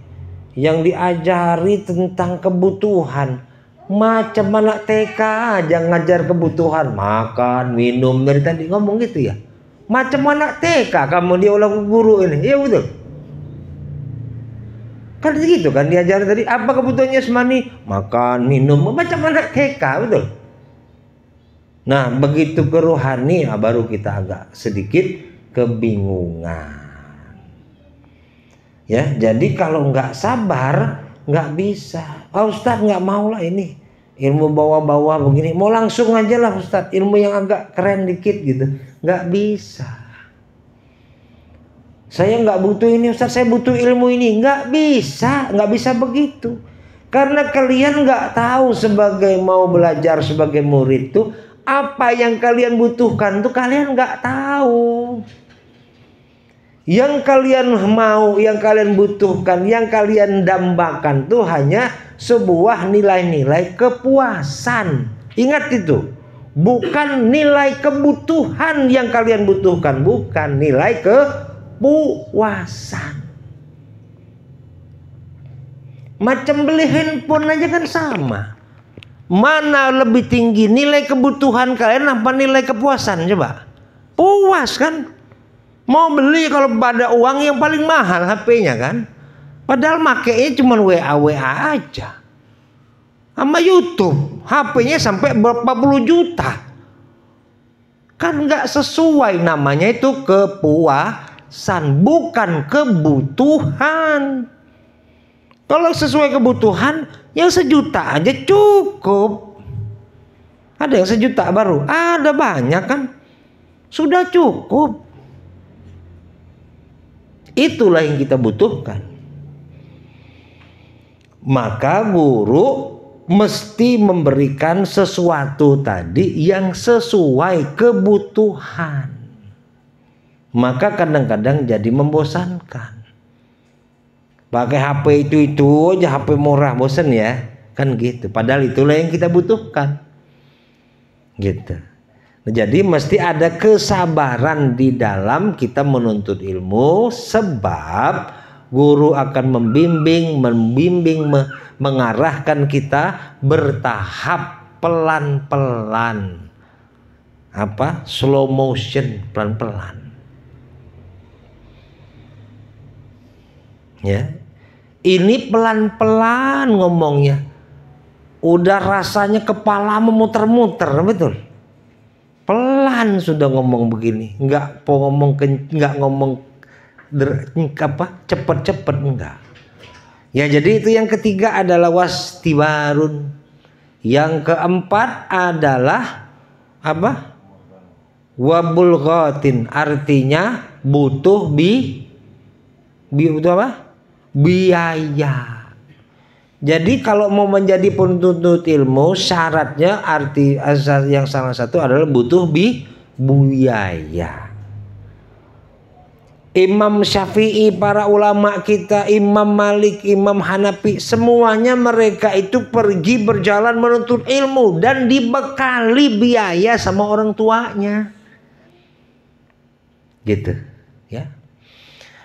yang diajari tentang kebutuhan macam anak TK aja ngajar kebutuhan makan minum dari tadi ngomong gitu ya, macam anak TK kamu diolah guru ini, ya betul kan gitu kan diajarin tadi apa kebutuhannya semani makan minum macam anak TK betul. Nah begitu ke rohani baru kita agak sedikit kebingungan ya. Jadi kalau nggak sabar nggak bisa. Ustadz nggak mau lah ini ilmu bawah-bawah begini, mau langsung aja lah Ustadz ilmu yang agak keren dikit gitu, nggak bisa. Saya nggak butuh ini Ustadz, saya butuh ilmu ini, nggak bisa begitu. Karena kalian nggak tahu sebagai mau belajar sebagai murid tuh apa yang kalian butuhkan tuh kalian nggak tahu. Yang kalian mau, yang kalian butuhkan, yang kalian dambakan tuh hanya sebuah nilai-nilai kepuasan. Ingat itu, bukan nilai kebutuhan yang kalian butuhkan, bukan nilai kepuasan. Macam beli handphone aja kan sama. Mana lebih tinggi nilai kebutuhan kalian apa nilai kepuasan? Coba. Puas kan? Mau beli kalau pada uang yang paling mahal HP-nya kan. Padahal makainya cuma WA aja. Sama YouTube. HP-nya sampai berapa puluh juta. Kan nggak sesuai, namanya itu kepuasan, bukan kebutuhan. Kalau sesuai kebutuhan, yang 1 juta aja cukup. Ada yang 1 juta baru, ada banyak kan. Sudah cukup. Itulah yang kita butuhkan. Maka guru mesti memberikan sesuatu tadi yang sesuai kebutuhan. Maka kadang-kadang jadi membosankan. Pakai HP itu aja, HP murah, bosan ya. Kan gitu. Padahal itulah yang kita butuhkan. Gitu. Jadi mesti ada kesabaran di dalam kita menuntut ilmu, sebab guru akan membimbing, mengarahkan kita bertahap pelan-pelan. Slow motion, pelan-pelan. Ya. Ini pelan-pelan ngomongnya. Udah rasanya kepala memuter-muter, betul. Pelan sudah ngomong begini, nggak ngomong cepet-cepet enggak. Ya jadi itu yang ketiga adalah wastibarun. Yang keempat adalah wabulghatin, artinya butuh biaya. Jadi kalau mau menjadi penuntut ilmu syaratnya yang salah satu adalah butuh biaya. Imam Syafi'i, para ulama kita, Imam Malik, Imam Hanafi, semuanya mereka itu pergi berjalan menuntut ilmu dan dibekali biaya sama orang tuanya. Gitu, ya.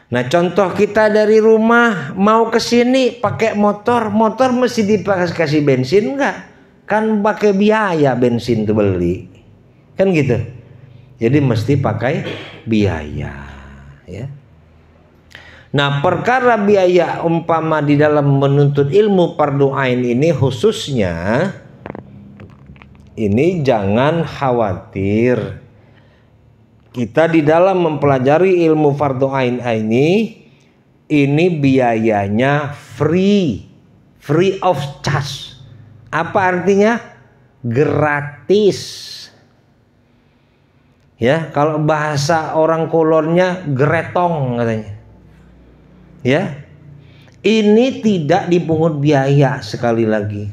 Nah contoh kita dari rumah mau ke sini pakai motor mesti dikasih bensin enggak? Kan pakai biaya bensin tuh beli. Kan gitu. Jadi mesti pakai biaya, ya. Nah perkara biaya umpama di dalam menuntut ilmu fardu ain ini khususnya ini jangan khawatir. Kita di dalam mempelajari ilmu fardu ain ini biayanya free of charge. Apa artinya? Gratis. Ya, kalau bahasa orang kolornya gretong katanya. Ya. Ini tidak dipungut biaya sekali lagi.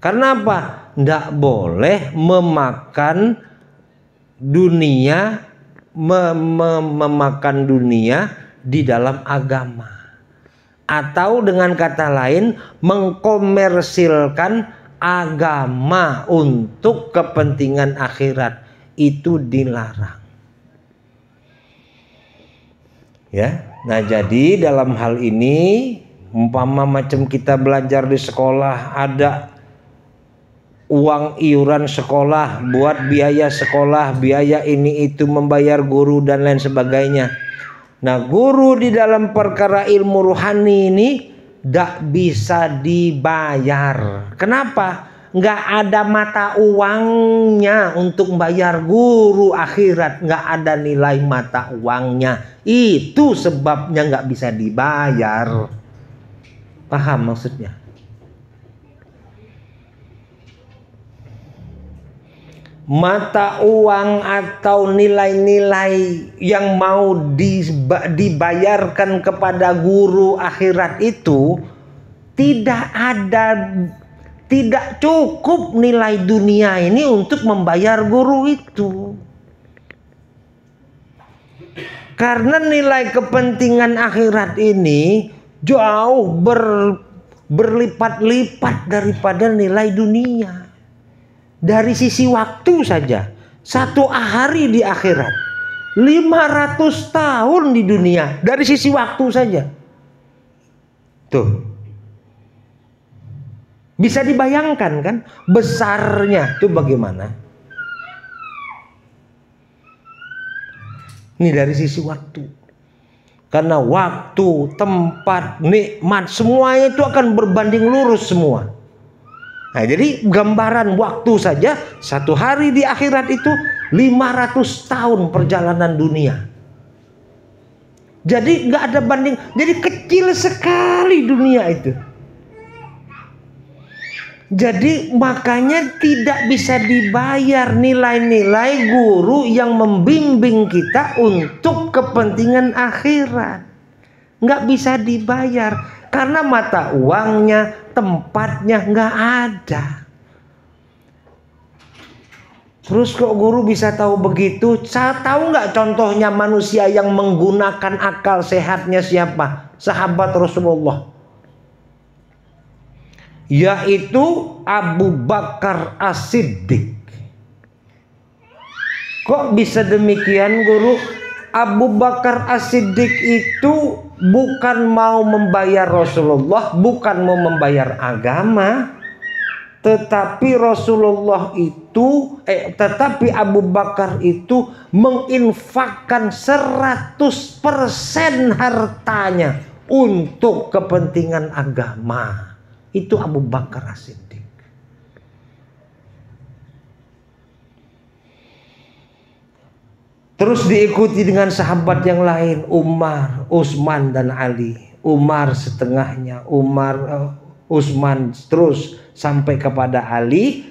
Karena apa? Nggak boleh memakan dunia memakan dunia di dalam agama, atau dengan kata lain mengkomersilkan agama untuk kepentingan akhirat, itu dilarang. Ya. Nah, jadi dalam hal ini umpama macam kita belajar di sekolah, ada uang iuran sekolah buat biaya sekolah, biaya ini itu, membayar guru dan lain sebagainya. Nah, guru di dalam perkara ilmu ruhani ini tidak bisa dibayar. Kenapa? Nggak ada mata uangnya untuk bayar guru akhirat. Nggak ada nilai mata uangnya. Itu sebabnya nggak bisa dibayar. Paham maksudnya? Mata uang atau nilai-nilai yang mau dibayarkan kepada guru akhirat itu tidak ada, tidak cukup nilai dunia ini untuk membayar guru itu. Karena nilai kepentingan akhirat ini jauh berlipat-lipat daripada nilai dunia. Dari sisi waktu saja, satu hari di akhirat, 500 tahun di dunia, dari sisi waktu saja. Tuh. Bisa dibayangkan kan besarnya itu bagaimana? Ini dari sisi waktu. Karena waktu, tempat, nikmat, semuanya itu akan berbanding lurus semua. Nah, jadi gambaran waktu saja, satu hari di akhirat itu 500 tahun perjalanan dunia. Jadi nggak ada banding, jadi kecil sekali dunia itu. Jadi makanya tidak bisa dibayar nilai-nilai guru yang membimbing kita untuk kepentingan akhirat. Nggak bisa dibayar karena mata uangnya, tempatnya nggak ada. Terus kok guru bisa tahu begitu? Saya tahu nggak contohnya manusia yang menggunakan akal sehatnya siapa? Sahabat Rasulullah. Yaitu Abu Bakar As-Siddiq. Kok bisa demikian guru? Abu Bakar As-Siddiq itu bukan mau membayar Rasulullah, bukan mau membayar agama, tetapi Abu Bakar itu menginfakkan 100% hartanya untuk kepentingan agama. Itu Abu Bakar As-Siddiq. Terus diikuti dengan sahabat yang lain, Umar, Utsman dan Ali. Umar setengahnya, Utsman terus sampai kepada Ali,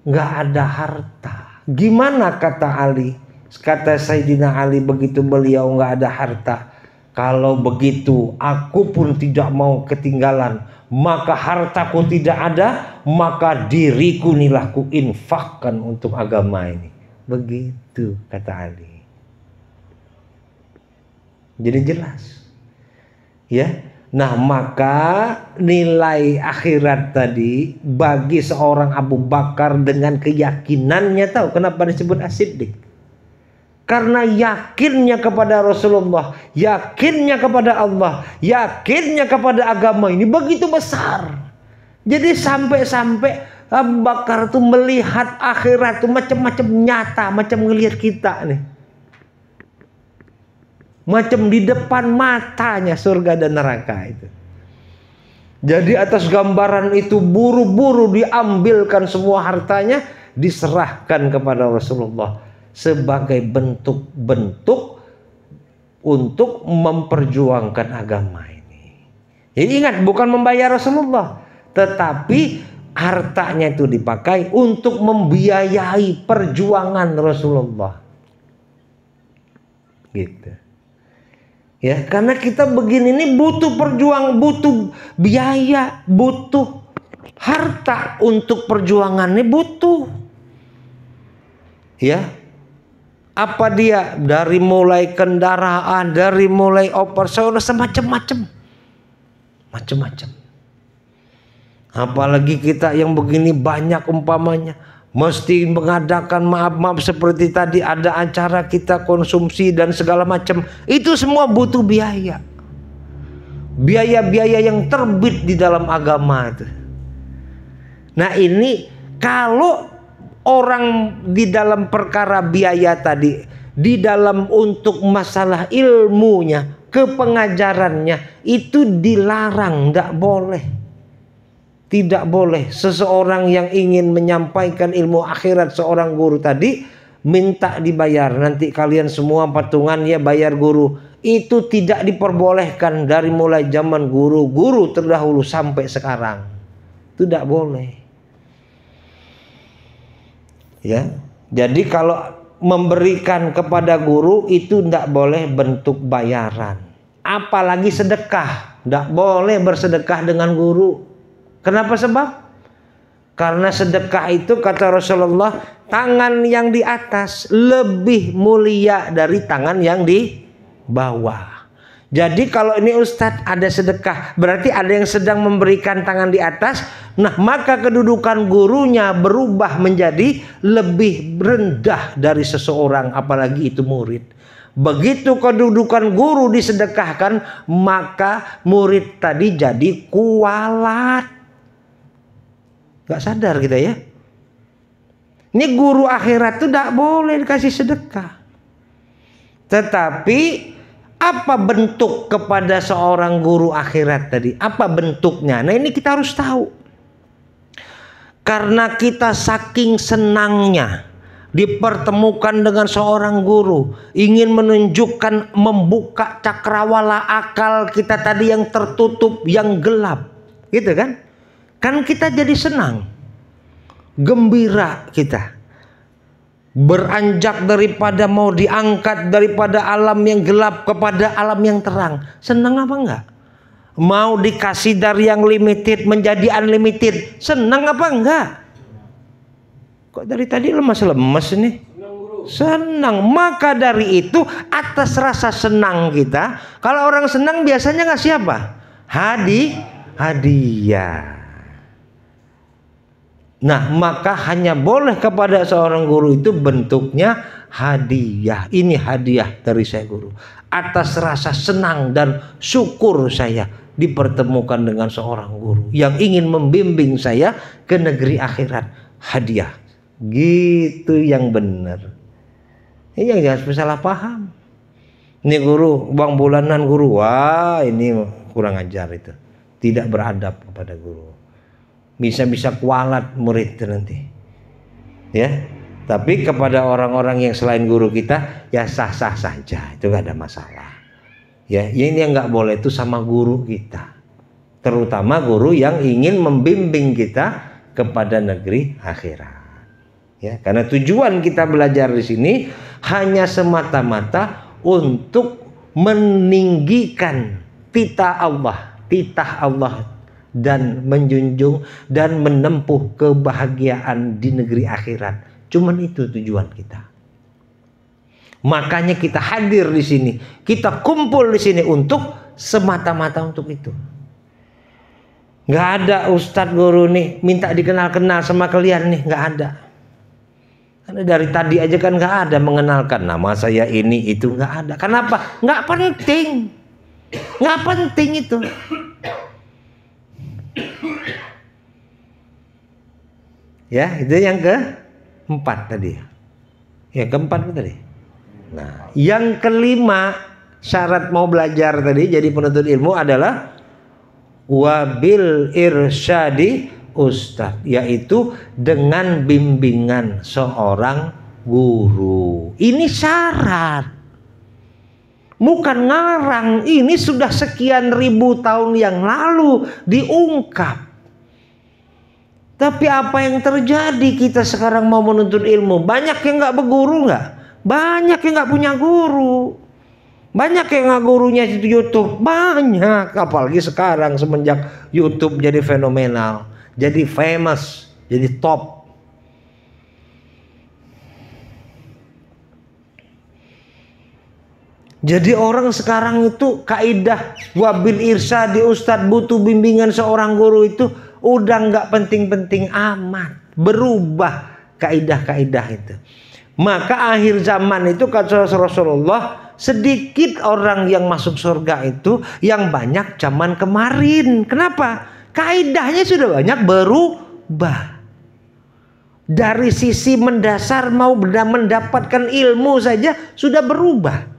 nggak ada harta. Gimana kata Ali? Kata Sayyidina Ali begitu beliau nggak ada harta. Kalau begitu aku pun tidak mau ketinggalan. Maka hartaku tidak ada, maka diriku inilah ku infakkan untuk agama ini. Begitu kata Ali. Jadi jelas, ya. Nah, maka nilai akhirat tadi bagi seorang Abu Bakar dengan keyakinannya, tahu kenapa disebut As-Siddiq? Karena yakinnya kepada Rasulullah, yakinnya kepada Allah, yakinnya kepada agama ini begitu besar. Jadi sampai-sampai Abu Bakar tuh melihat akhirat tuh macam-macam nyata, macam ngelihat kita nih. Macam di depan matanya surga dan neraka itu. Jadi atas gambaran itu buru-buru diambilkan semua hartanya, diserahkan kepada Rasulullah sebagai bentuk-bentuk untuk memperjuangkan agama ini. Jadi ingat, bukan membayar Rasulullah, tetapi hartanya itu dipakai untuk membiayai perjuangan Rasulullah. Gitu. Ya, karena kita begini ini butuh butuh biaya, butuh harta untuk perjuangannya butuh. Ya. Apa dia? Dari mulai kendaraan, dari mulai operasional semacam-macam. Macam-macam. Apalagi kita yang begini banyak umpamanya mesti mengadakan maaf-maaf seperti tadi, ada acara kita konsumsi dan segala macam. Itu semua butuh biaya. Biaya-biaya yang terbit di dalam agama itu. Nah ini kalau orang di dalam perkara biaya tadi, di dalam untuk masalah ilmunya, kepengajarannya, itu dilarang, tidak boleh. Tidak boleh seseorang yang ingin menyampaikan ilmu akhirat, seorang guru tadi minta dibayar. Nanti kalian semua patungan ya bayar guru. Itu tidak diperbolehkan dari mulai zaman guru-guru terdahulu sampai sekarang. Itu tidak boleh. Ya, jadi kalau memberikan kepada guru itu tidak boleh bentuk bayaran. Apalagi sedekah, tidak boleh bersedekah dengan guru. Kenapa sebab? Karena sedekah itu kata Rasulullah, tangan yang di atas lebih mulia dari tangan yang di bawah. Jadi kalau ini Ustadz ada sedekah, berarti ada yang sedang memberikan tangan di atas. Nah maka kedudukan gurunya berubah menjadi lebih rendah dari seseorang, apalagi itu murid. Begitu kedudukan guru disedekahkan, maka murid tadi jadi kualat. Gak sadar kita ya. Ini guru akhirat itu tidak boleh dikasih sedekah. Tetapi apa bentuk kepada seorang guru akhirat tadi? Apa bentuknya? Nah ini kita harus tahu. Karena kita saking senangnya dipertemukan dengan seorang guru, ingin menunjukkan, membuka cakrawala akal kita tadi yang tertutup, yang gelap, gitu kan? Kan kita jadi senang, gembira kita, beranjak daripada mau diangkat daripada alam yang gelap kepada alam yang terang. Senang apa enggak? Mau dikasih dari yang limited menjadi unlimited, senang apa enggak? Kok dari tadi lemas-lemas nih? Senang. Maka dari itu atas rasa senang kita, kalau orang senang biasanya ngasih apa? Hadiah. Nah maka hanya boleh kepada seorang guru itu bentuknya hadiah. Ini hadiah dari saya guru, atas rasa senang dan syukur saya dipertemukan dengan seorang guru yang ingin membimbing saya ke negeri akhirat. Hadiah gitu yang benar. Ini jangan salah paham. Ini guru uang bulanan guru, wah ini kurang ajar, itu tidak beradab kepada guru. Bisa kualat murid itu nanti, ya. Tapi kepada orang-orang yang selain guru kita, ya sah-sah saja, itu gak ada masalah. Ya, ini yang nggak boleh itu sama guru kita, terutama guru yang ingin membimbing kita kepada negeri akhirat. Ya, karena tujuan kita belajar di sini hanya semata-mata untuk meninggikan titah Allah dan menjunjung dan menempuh kebahagiaan di negeri akhirat. Cuman itu tujuan kita. Makanya kita hadir di sini, kita kumpul di sini untuk semata-mata untuk itu. Nggak ada ustadz guru nih minta dikenal-kenal sama kalian nih, nggak ada. Karena dari tadi aja kan nggak ada mengenalkan nama saya ini itu, nggak ada. Kenapa? Nggak penting, nggak penting itu. Ya, itu yang keempat tadi. Ya, keempat tadi. Nah, yang kelima syarat mau belajar tadi jadi penuntut ilmu adalah wabil irsyadi ustadz, yaitu dengan bimbingan seorang guru. Ini syarat, bukan ngarang. Ini sudah sekian ribu tahun yang lalu diungkap. Tapi apa yang terjadi, kita sekarang mau menuntut ilmu, banyak yang nggak berguru, nggak? Banyak yang nggak punya guru. Banyak yang nggak gurunya itu YouTube. Banyak, apalagi sekarang semenjak YouTube jadi fenomenal, jadi famous, jadi top. Jadi orang sekarang itu kaidah wabil irsyadi ustadz, butuh bimbingan seorang guru itu udah nggak penting-penting amat. Berubah kaidah-kaidah itu. Maka akhir zaman itu kata Rasulullah, sedikit orang yang masuk surga itu, yang banyak zaman kemarin. Kenapa? Kaidahnya sudah banyak berubah. Dari sisi mendasar mau mendapatkan ilmu saja sudah berubah.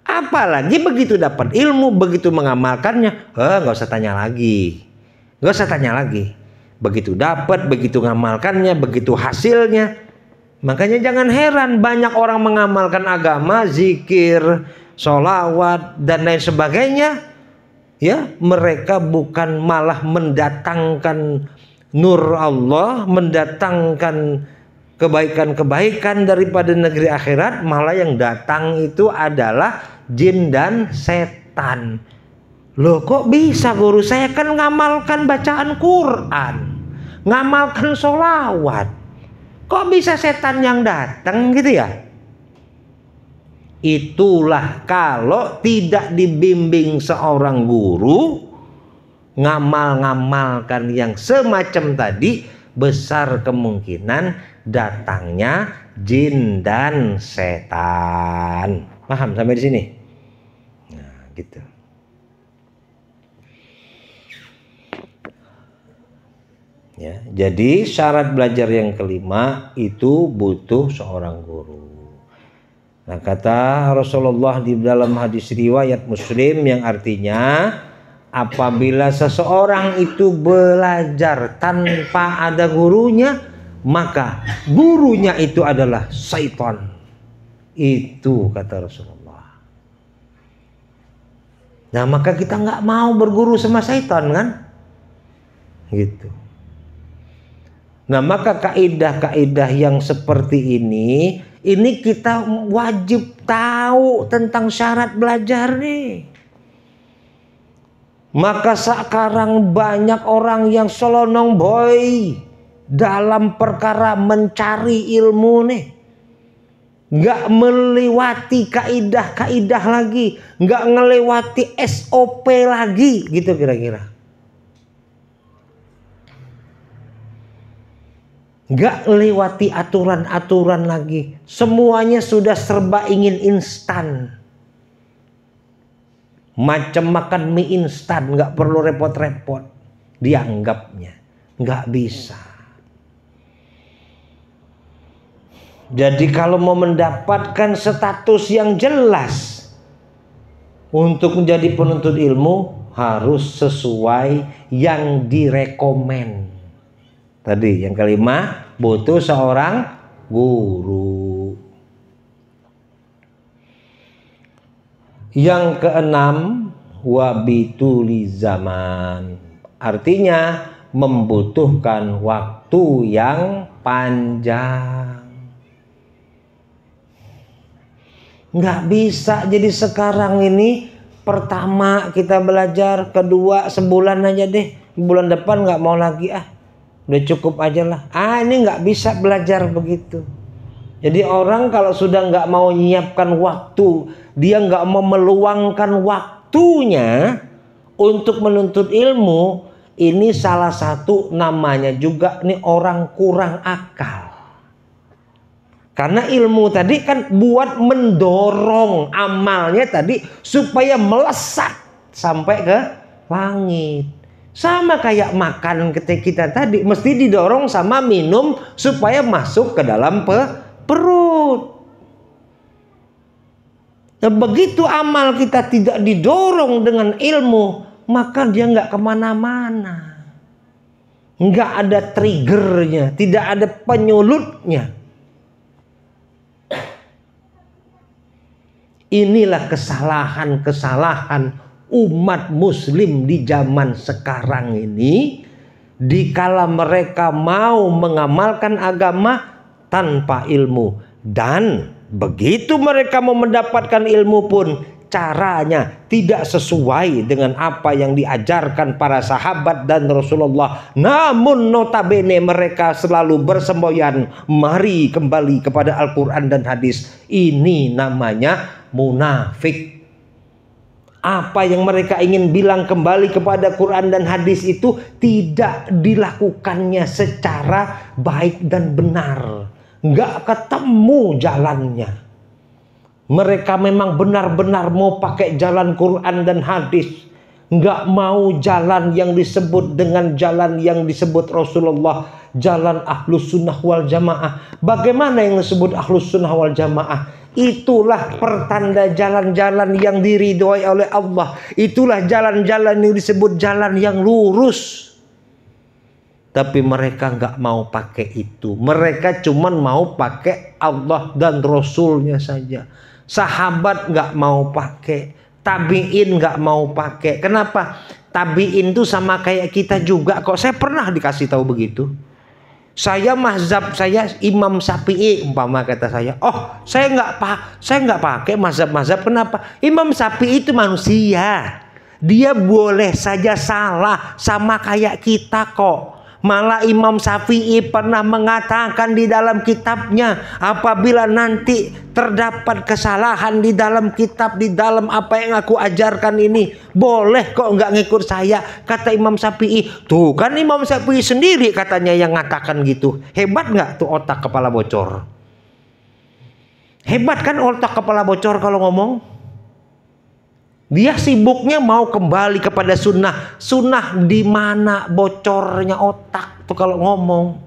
Apalagi begitu dapat ilmu, begitu mengamalkannya, nggak usah tanya lagi. Nggak usah tanya lagi. Begitu dapat, begitu mengamalkannya, begitu hasilnya. Makanya jangan heran banyak orang mengamalkan agama, zikir, sholawat dan lain sebagainya. Ya, mereka bukan malah mendatangkan nur Allah, mendatangkan kebaikan-kebaikan daripada negeri akhirat, malah yang datang itu adalah jin dan setan. Loh, kok bisa guru? Saya kan ngamalkan bacaan Quran, ngamalkan sholawat. Kok bisa setan yang datang gitu ya? Itulah kalau tidak dibimbing seorang guru, ngamal-ngamalkan yang semacam tadi, besar kemungkinan datangnya jin dan setan. Paham sampai di sini? Nah, gitu. Ya, jadi syarat belajar yang kelima itu butuh seorang guru. Nah, kata Rasulullah di dalam hadis riwayat Muslim yang artinya, apabila seseorang itu belajar tanpa ada gurunya, maka gurunya itu adalah syaitan. Itu kata Rasulullah. Nah, maka kita nggak mau berguru sama syaitan kan? Gitu. Nah, maka kaidah-kaidah yang seperti ini kita wajib tahu tentang syarat belajar nih. Maka sekarang banyak orang yang selonong boy dalam perkara mencari ilmu nih. Nggak melewati kaidah-kaidah lagi, nggak ngelewati SOP lagi, gitu kira-kira. Nggak lewati aturan-aturan lagi. Semuanya sudah serba ingin instan. Macam makan mie instan, nggak perlu repot-repot. Dianggapnya nggak bisa. Jadi kalau mau mendapatkan status yang jelas untuk menjadi penuntut ilmu, harus sesuai yang direkomend. Tadi yang kelima, butuh seorang guru. Yang keenam, wabituli zaman. Artinya membutuhkan waktu yang panjang. Nggak bisa jadi sekarang ini pertama kita belajar, kedua sebulan aja deh, bulan depan nggak mau lagi udah cukup aja lah. Ini nggak bisa belajar begitu. Jadi orang kalau sudah nggak mau menyiapkan waktu, dia nggak mau meluangkan waktunya untuk menuntut ilmu, ini salah satu namanya juga nih orang kurang akal. Karena ilmu tadi kan buat mendorong amalnya tadi supaya melesat sampai ke langit. Sama kayak makan kita tadi, mesti didorong sama minum supaya masuk ke dalam perut. Nah, begitu amal kita tidak didorong dengan ilmu, maka dia nggak kemana-mana. Nggak ada triggernya, tidak ada penyulutnya. Inilah kesalahan-kesalahan umat muslim di zaman sekarang ini, dikala mereka mau mengamalkan agama tanpa ilmu, dan begitu mereka mau mendapatkan ilmu pun caranya tidak sesuai dengan apa yang diajarkan para sahabat dan Rasulullah. Namun notabene mereka selalu bersemboyan, mari kembali kepada Al-Quran dan hadis. Ini namanya munafik. Apa yang mereka ingin bilang kembali kepada Quran dan hadis itu tidak dilakukannya secara baik dan benar. Nggak ketemu jalannya. Mereka memang benar-benar mau pakai jalan Quran dan hadis. Nggak mau jalan yang disebut dengan jalan yang disebut Rasulullah. Jalan Ahlus Sunnah wal Jamaah. Bagaimana yang disebut Ahlus Sunnah wal Jamaah? Itulah pertanda jalan-jalan yang diridhoi oleh Allah. Itulah jalan-jalan yang disebut jalan yang lurus. Tapi mereka nggak mau pakai itu. Mereka cuman mau pakai Allah dan Rasulnya saja. Sahabat nggak mau pakai. Tabiin nggak mau pakai. Kenapa? Tabiin itu sama kayak kita juga kok. Saya pernah dikasih tahu begitu. Saya mazhab saya Imam Syafi'i umpama kata saya. Oh, saya nggak pakai mazhab-mazhab. Kenapa? Imam Syafi'i itu manusia. Dia boleh saja salah sama kayak kita kok. Malah Imam Syafi'i pernah mengatakan di dalam kitabnya, apabila nanti terdapat kesalahan di dalam kitab, di dalam apa yang aku ajarkan ini, boleh kok nggak ngikut saya, kata Imam Syafi'i. Tuh kan Imam Syafi'i sendiri katanya yang ngatakan gitu. Hebat nggak tuh otak kepala bocor? Hebat kan otak kepala bocor kalau ngomong? Dia sibuknya mau kembali kepada sunnah. Sunnah di mana bocornya otak tuh kalau ngomong.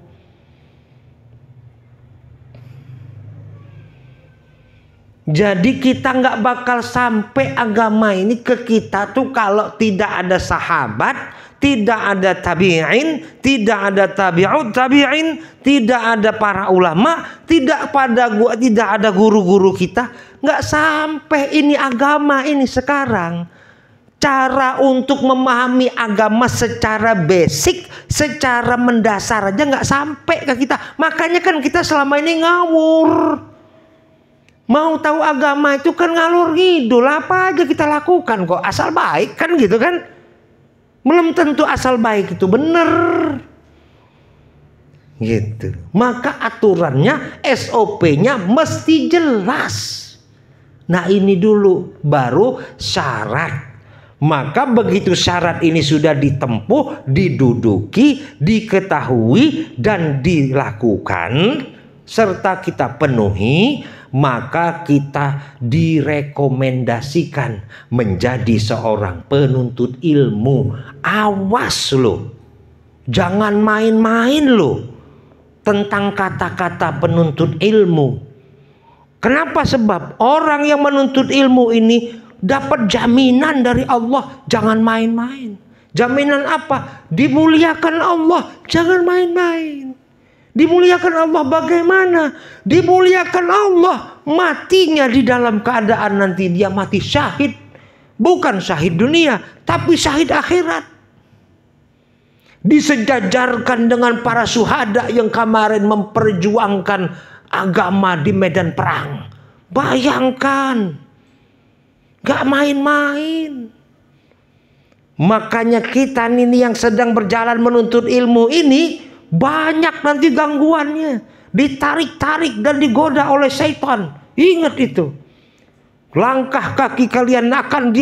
Jadi kita nggak bakal sampai agama ini ke kita tuh kalau tidak ada sahabat, tidak ada tabi'in, tidak ada tabi'ut tabi'in, tidak ada para ulama, tidak ada guru-guru kita. Nggak sampai ini agama ini sekarang. Cara untuk memahami agama secara basic, secara mendasar aja nggak sampai ke kita. Makanya kan kita selama ini ngawur. Mau tahu agama itu kan ngalur ngidul, apa aja kita lakukan kok asal baik kan gitu kan. Belum tentu asal baik itu benar. Gitu. Maka aturannya, SOP-nya mesti jelas. Nah ini dulu baru syarat. Maka begitu syarat ini sudah ditempuh, diduduki, diketahui dan dilakukan serta kita penuhi, maka kita direkomendasikan menjadi seorang penuntut ilmu. Awas loh, jangan main-main loh tentang kata-kata penuntut ilmu. Kenapa? Sebab orang yang menuntut ilmu ini dapat jaminan dari Allah. Jangan main-main. Jaminan apa? Dimuliakan Allah. Jangan main-main. Dimuliakan Allah bagaimana? Dimuliakan Allah matinya di dalam keadaan nanti dia mati syahid. Bukan syahid dunia, tapi syahid akhirat. Disejajarkan dengan para syuhada yang kemarin memperjuangkan agama di medan perang. Bayangkan, gak main-main. Makanya kita ini yang sedang berjalan menuntut ilmu ini banyak nanti gangguannya, ditarik-tarik dan digoda oleh syaitan. Ingat itu. Langkah kaki kalian akan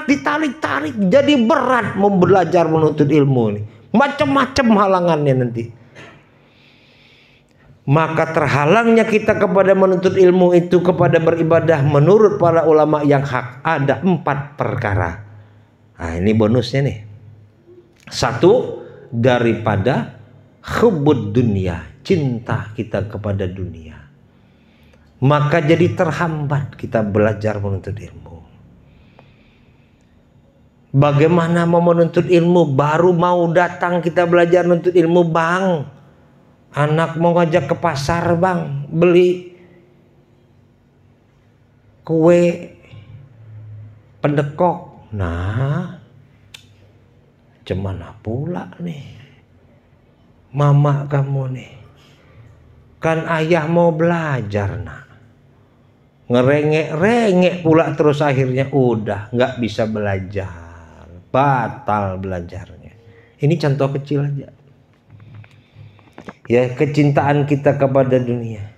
ditarik-tarik, jadi berat mau belajar menuntut ilmu ini. Macam-macam halangannya nanti. Maka terhalangnya kita kepada menuntut ilmu itu, kepada beribadah menurut para ulama yang hak, ada 4 perkara. Nah ini bonusnya nih. 1, daripada hubbud dunia, cinta kita kepada dunia. Maka jadi terhambat kita belajar menuntut ilmu. Bagaimana mau menuntut ilmu? Baru mau datang kita belajar menuntut ilmu, bang. Anak mau ngajak ke pasar, bang, beli kue pendekok. Nah, gimana pula nih mama kamu nih? Kan ayah mau belajar, nak. Ngerengek-rengek pula terus akhirnya udah nggak bisa belajar. Batal belajarnya. Ini contoh kecil aja. Ya, kecintaan kita kepada dunia.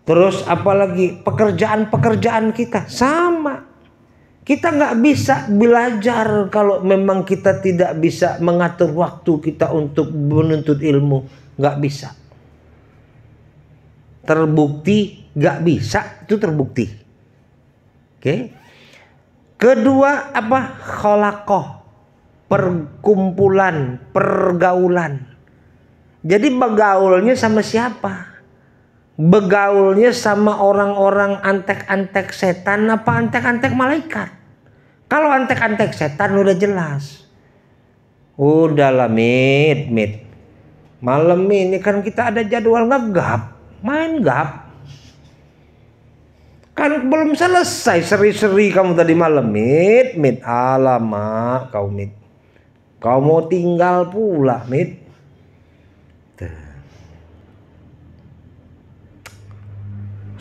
Terus apalagi pekerjaan-pekerjaan kita sama. Kita nggak bisa belajar kalau memang kita tidak bisa mengatur waktu kita untuk menuntut ilmu. Nggak bisa. Terbukti nggak bisa, itu terbukti. Oke. Kedua apa? Khalaqah. Perkumpulan, pergaulan. Jadi begaulnya sama siapa? Begaulnya sama orang-orang antek-antek setan apa antek-antek malaikat? Kalau antek-antek setan udah jelas. Udahlah mit. Malam ini kan kita ada jadwal ngegap, main gap. Kan belum selesai seri-seri kamu tadi malam mit. Alamak kau mit. Kau mau tinggal pula mit.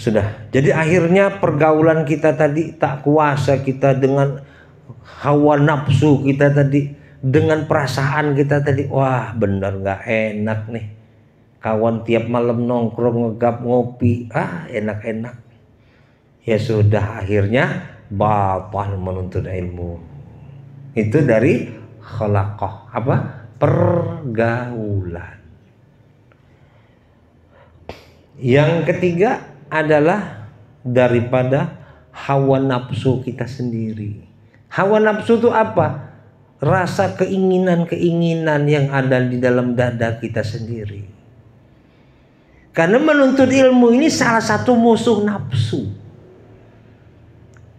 Sudah. Jadi akhirnya pergaulan kita tadi tak kuasa kita dengan hawa nafsu kita tadi, dengan perasaan kita tadi. Wah bener gak enak nih. Kawan tiap malam nongkrong ngegap ngopi. Enak-enak. Ya sudah akhirnya batal menuntut ilmu. Itu dari khalaqah. Apa? Pergaulan. Yang ketiga adalah daripada hawa nafsu kita sendiri. Hawa nafsu itu apa? Rasa keinginan-keinginan yang ada di dalam dada kita sendiri. Karena menuntut ilmu ini salah satu musuh nafsu.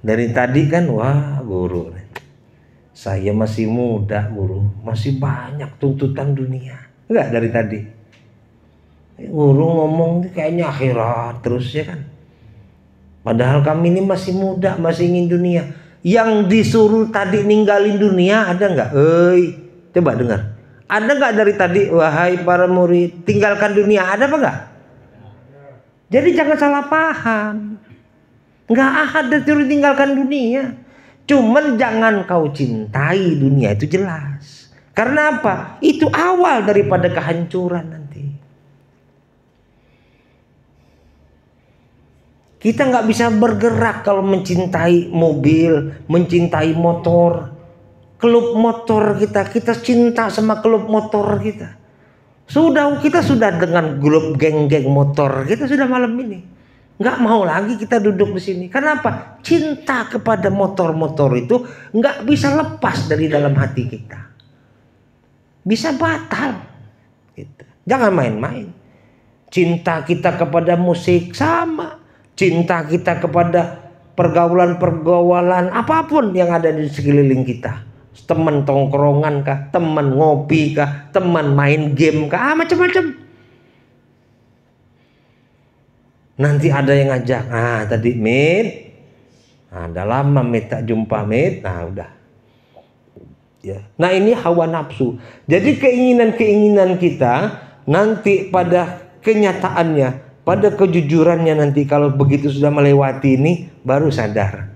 Dari tadi kan, wah guru, saya masih muda guru, masih banyak tuntutan dunia. Enggak dari tadi. Guru ngomong kayaknya akhirat terus ya kan. Padahal kami ini masih muda, masih ingin dunia. Yang disuruh tadi ninggalin dunia ada nggak? Coba dengar. Ada nggak dari tadi, wahai para murid, tinggalkan dunia? Ada apa nggak? Jadi jangan salah paham. Nggak ada disuruh tinggalkan dunia. Cuman jangan kau cintai dunia, itu jelas. Karena apa? Itu awal daripada kehancuran nanti. Kita nggak bisa bergerak kalau mencintai mobil, mencintai motor. Klub motor kita cinta sama klub motor kita. Kita sudah dengan grup geng-geng motor kita sudah malam ini. Nggak mau lagi kita duduk di sini. Kenapa? Cinta kepada motor-motor itu nggak bisa lepas dari dalam hati kita. Bisa batal. Gitu. Jangan main-main. Cinta kita kepada musik sama. Cinta kita kepada pergaulan-pergaulan apapun yang ada di sekeliling kita. Teman tongkrongan kah, teman ngopi kah, teman main game kah, macam-macam. Nanti ada yang ngajak, tadi mit, udah lama mit tak jumpa mit, udah. Ya. Nah ini hawa nafsu. Jadi keinginan-keinginan kita nanti pada kenyataannya, pada kejujurannya nanti kalau begitu sudah melewati ini baru sadar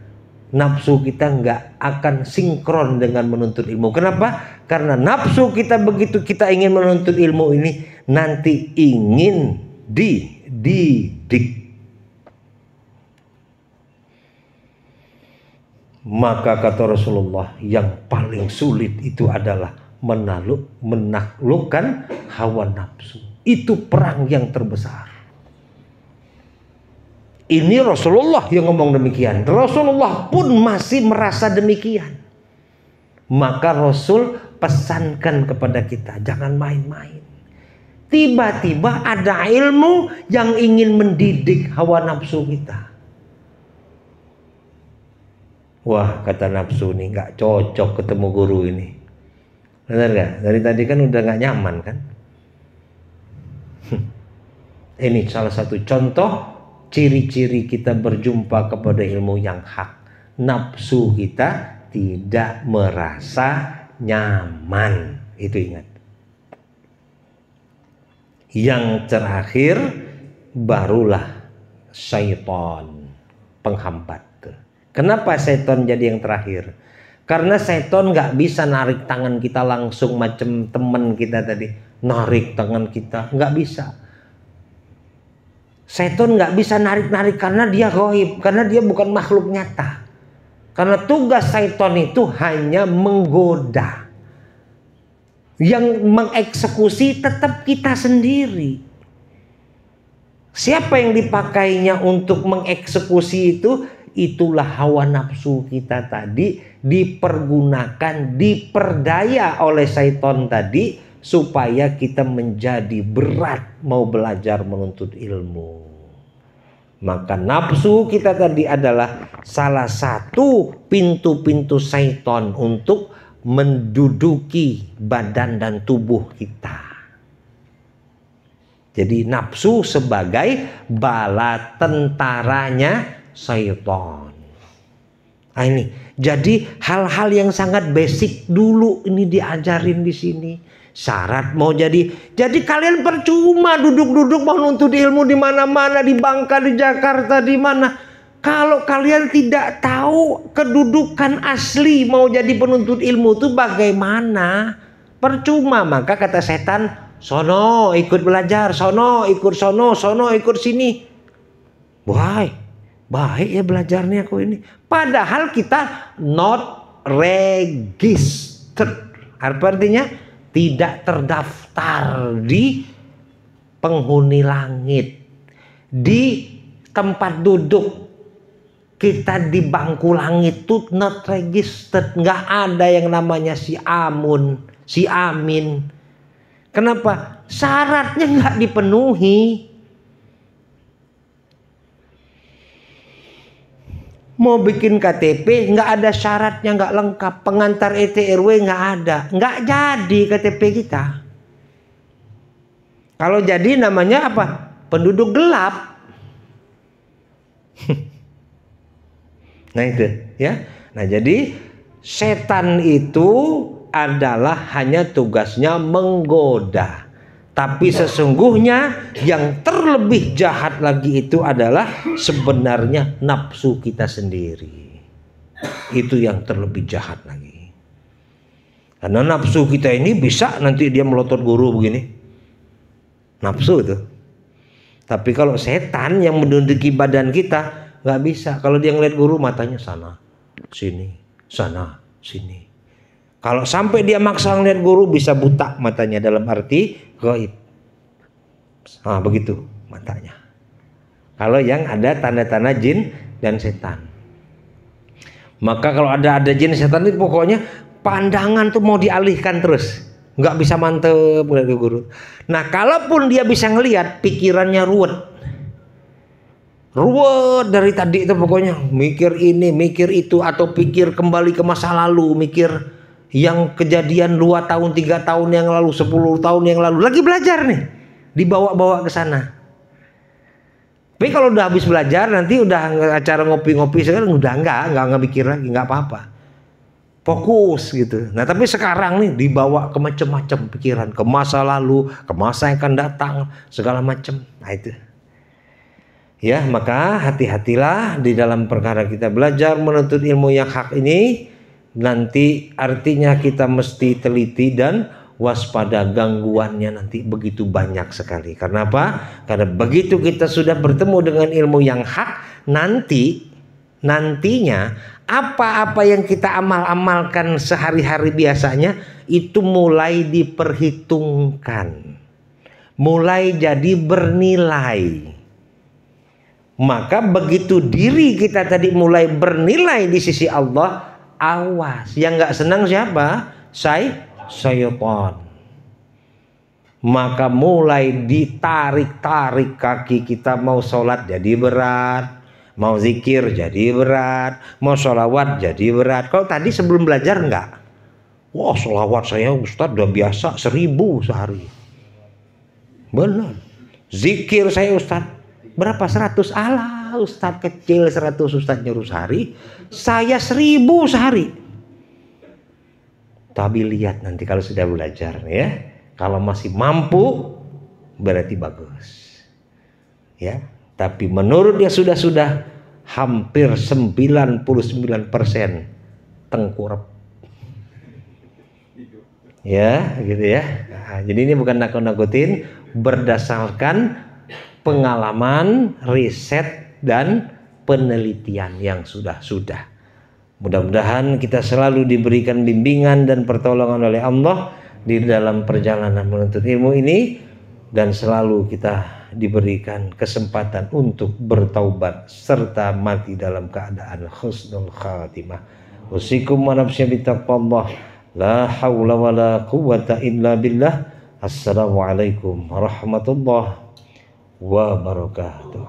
nafsu kita nggak akan sinkron dengan menuntut ilmu. Kenapa? Karena nafsu kita begitu kita ingin menuntut ilmu ini nanti ingin dididik. Maka kata Rasulullah yang paling sulit itu adalah menaklukkan hawa nafsu. Itu perang yang terbesar. Ini Rasulullah yang ngomong demikian. Rasulullah pun masih merasa demikian. Maka Rasul pesankan kepada kita, jangan main-main. Tiba-tiba ada ilmu yang ingin mendidik hawa nafsu kita. Wah, kata nafsu nih gak cocok ketemu guru ini. Benar gak? Dari tadi kan udah gak nyaman kan? Ini salah satu contoh ciri-ciri kita berjumpa kepada ilmu yang hak. Nafsu kita tidak merasa nyaman. Itu ingat. Yang terakhir barulah syaitan, penghambat. Kenapa syaitan jadi yang terakhir? Karena syaitan gak bisa narik tangan kita langsung macam teman kita tadi. Narik tangan kita, gak bisa. Setan nggak bisa narik-narik karena dia gaib, karena dia bukan makhluk nyata. Karena tugas syaitan itu hanya menggoda. Yang mengeksekusi tetap kita sendiri. Siapa yang dipakainya untuk mengeksekusi itu? Itulah hawa nafsu kita tadi, dipergunakan, diperdaya oleh syaitan tadi supaya kita menjadi berat mau belajar menuntut ilmu. Maka nafsu kita tadi adalah salah satu pintu-pintu syaitan untuk menduduki badan dan tubuh kita. Jadi nafsu sebagai bala tentaranya syaitan. Nah ini, jadi hal-hal yang sangat basic dulu ini diajarin di sini. Syarat mau jadi kalian percuma duduk-duduk mau nuntut ilmu di mana-mana, di Bangka, di Jakarta, di mana. Kalau kalian tidak tahu kedudukan asli mau jadi penuntut ilmu itu bagaimana? Percuma. Maka kata setan, sono ikut belajar, sono ikut sono, sono ikut sini. Baik ya belajarnya aku ini. Padahal kita not registered. Apa artinya? Tidak terdaftar di penghuni langit. Di tempat duduk kita di bangku langit itu not registered. Nggak ada yang namanya si Amun, si Amin. Kenapa? Syaratnya nggak dipenuhi. Mau bikin KTP nggak ada syaratnya, nggak lengkap. Pengantar RT RW nggak ada, nggak jadi KTP kita. Kalau jadi namanya apa? Penduduk gelap. Nah itu ya. Nah jadi setan itu adalah hanya tugasnya menggoda. Tapi sesungguhnya yang terlebih jahat lagi itu adalah sebenarnya nafsu kita sendiri. Itu yang terlebih jahat lagi. Karena nafsu kita ini bisa nanti dia melotot guru begini. Nafsu itu. Tapi kalau setan yang menduduki badan kita nggak bisa. Kalau dia ngeliat guru matanya sana, sini, sana, sini. Kalau sampai dia maksa ngeliat guru bisa buta matanya dalam arti gaib. Nah begitu matanya. Kalau yang ada tanda-tanda jin dan setan. Maka kalau ada jin setan itu pokoknya pandangan tuh mau dialihkan terus. Nggak bisa mantep ngeliat guru. Nah kalaupun dia bisa ngeliat pikirannya ruwet. Ruwet dari tadi itu pokoknya mikir ini, mikir itu, atau pikir kembali ke masa lalu, mikir yang kejadian 2 tahun, 3 tahun yang lalu, 10 tahun yang lalu, lagi belajar nih, dibawa-bawa ke sana. Tapi kalau udah habis belajar, nanti udah acara ngopi-ngopi sekarang udah nggak mikir lagi, nggak apa-apa, fokus gitu. Nah tapi sekarang nih dibawa ke macam-macam pikiran, ke masa lalu, ke masa yang akan datang, segala macam. Nah itu. Ya maka hati-hatilah di dalam perkara kita belajar menuntut ilmu yang hak ini. Nanti artinya kita mesti teliti dan waspada, gangguannya nanti begitu banyak sekali. Karena apa? Karena begitu kita sudah bertemu dengan ilmu yang hak, nantinya apa-apa yang kita amalkan sehari-hari biasanya itu mulai diperhitungkan, mulai jadi bernilai. Maka begitu diri kita tadi mulai bernilai di sisi Allah, awas, yang nggak senang siapa? Syaitan. Maka mulai ditarik-tarik kaki kita, mau sholat jadi berat, mau zikir jadi berat, mau sholawat jadi berat. Kalau tadi sebelum belajar enggak, wah sholawat saya Ustadz udah biasa 1000 sehari. Benar. Zikir saya Ustadz berapa 100? Alah Ustadz kecil 100 Ustadz nyuruh sehari, saya 1000 sehari. Tapi lihat nanti kalau sudah belajar ya, kalau masih mampu berarti bagus ya. Tapi menurut dia sudah hampir 99% tengkurap ya gitu ya. Nah, jadi ini bukan nakut-nakutin, berdasarkan pengalaman, riset dan penelitian yang sudah. Mudah-mudahan kita selalu diberikan bimbingan dan pertolongan oleh Allah di dalam perjalanan menuntut ilmu ini, dan selalu kita diberikan kesempatan untuk bertaubat serta mati dalam keadaan husnul khatimah. Usikum wa nafsi bittaqwallah. La haula wa la quwwata illa billah. Assalamualaikum warahmatullahi wabarakatuh.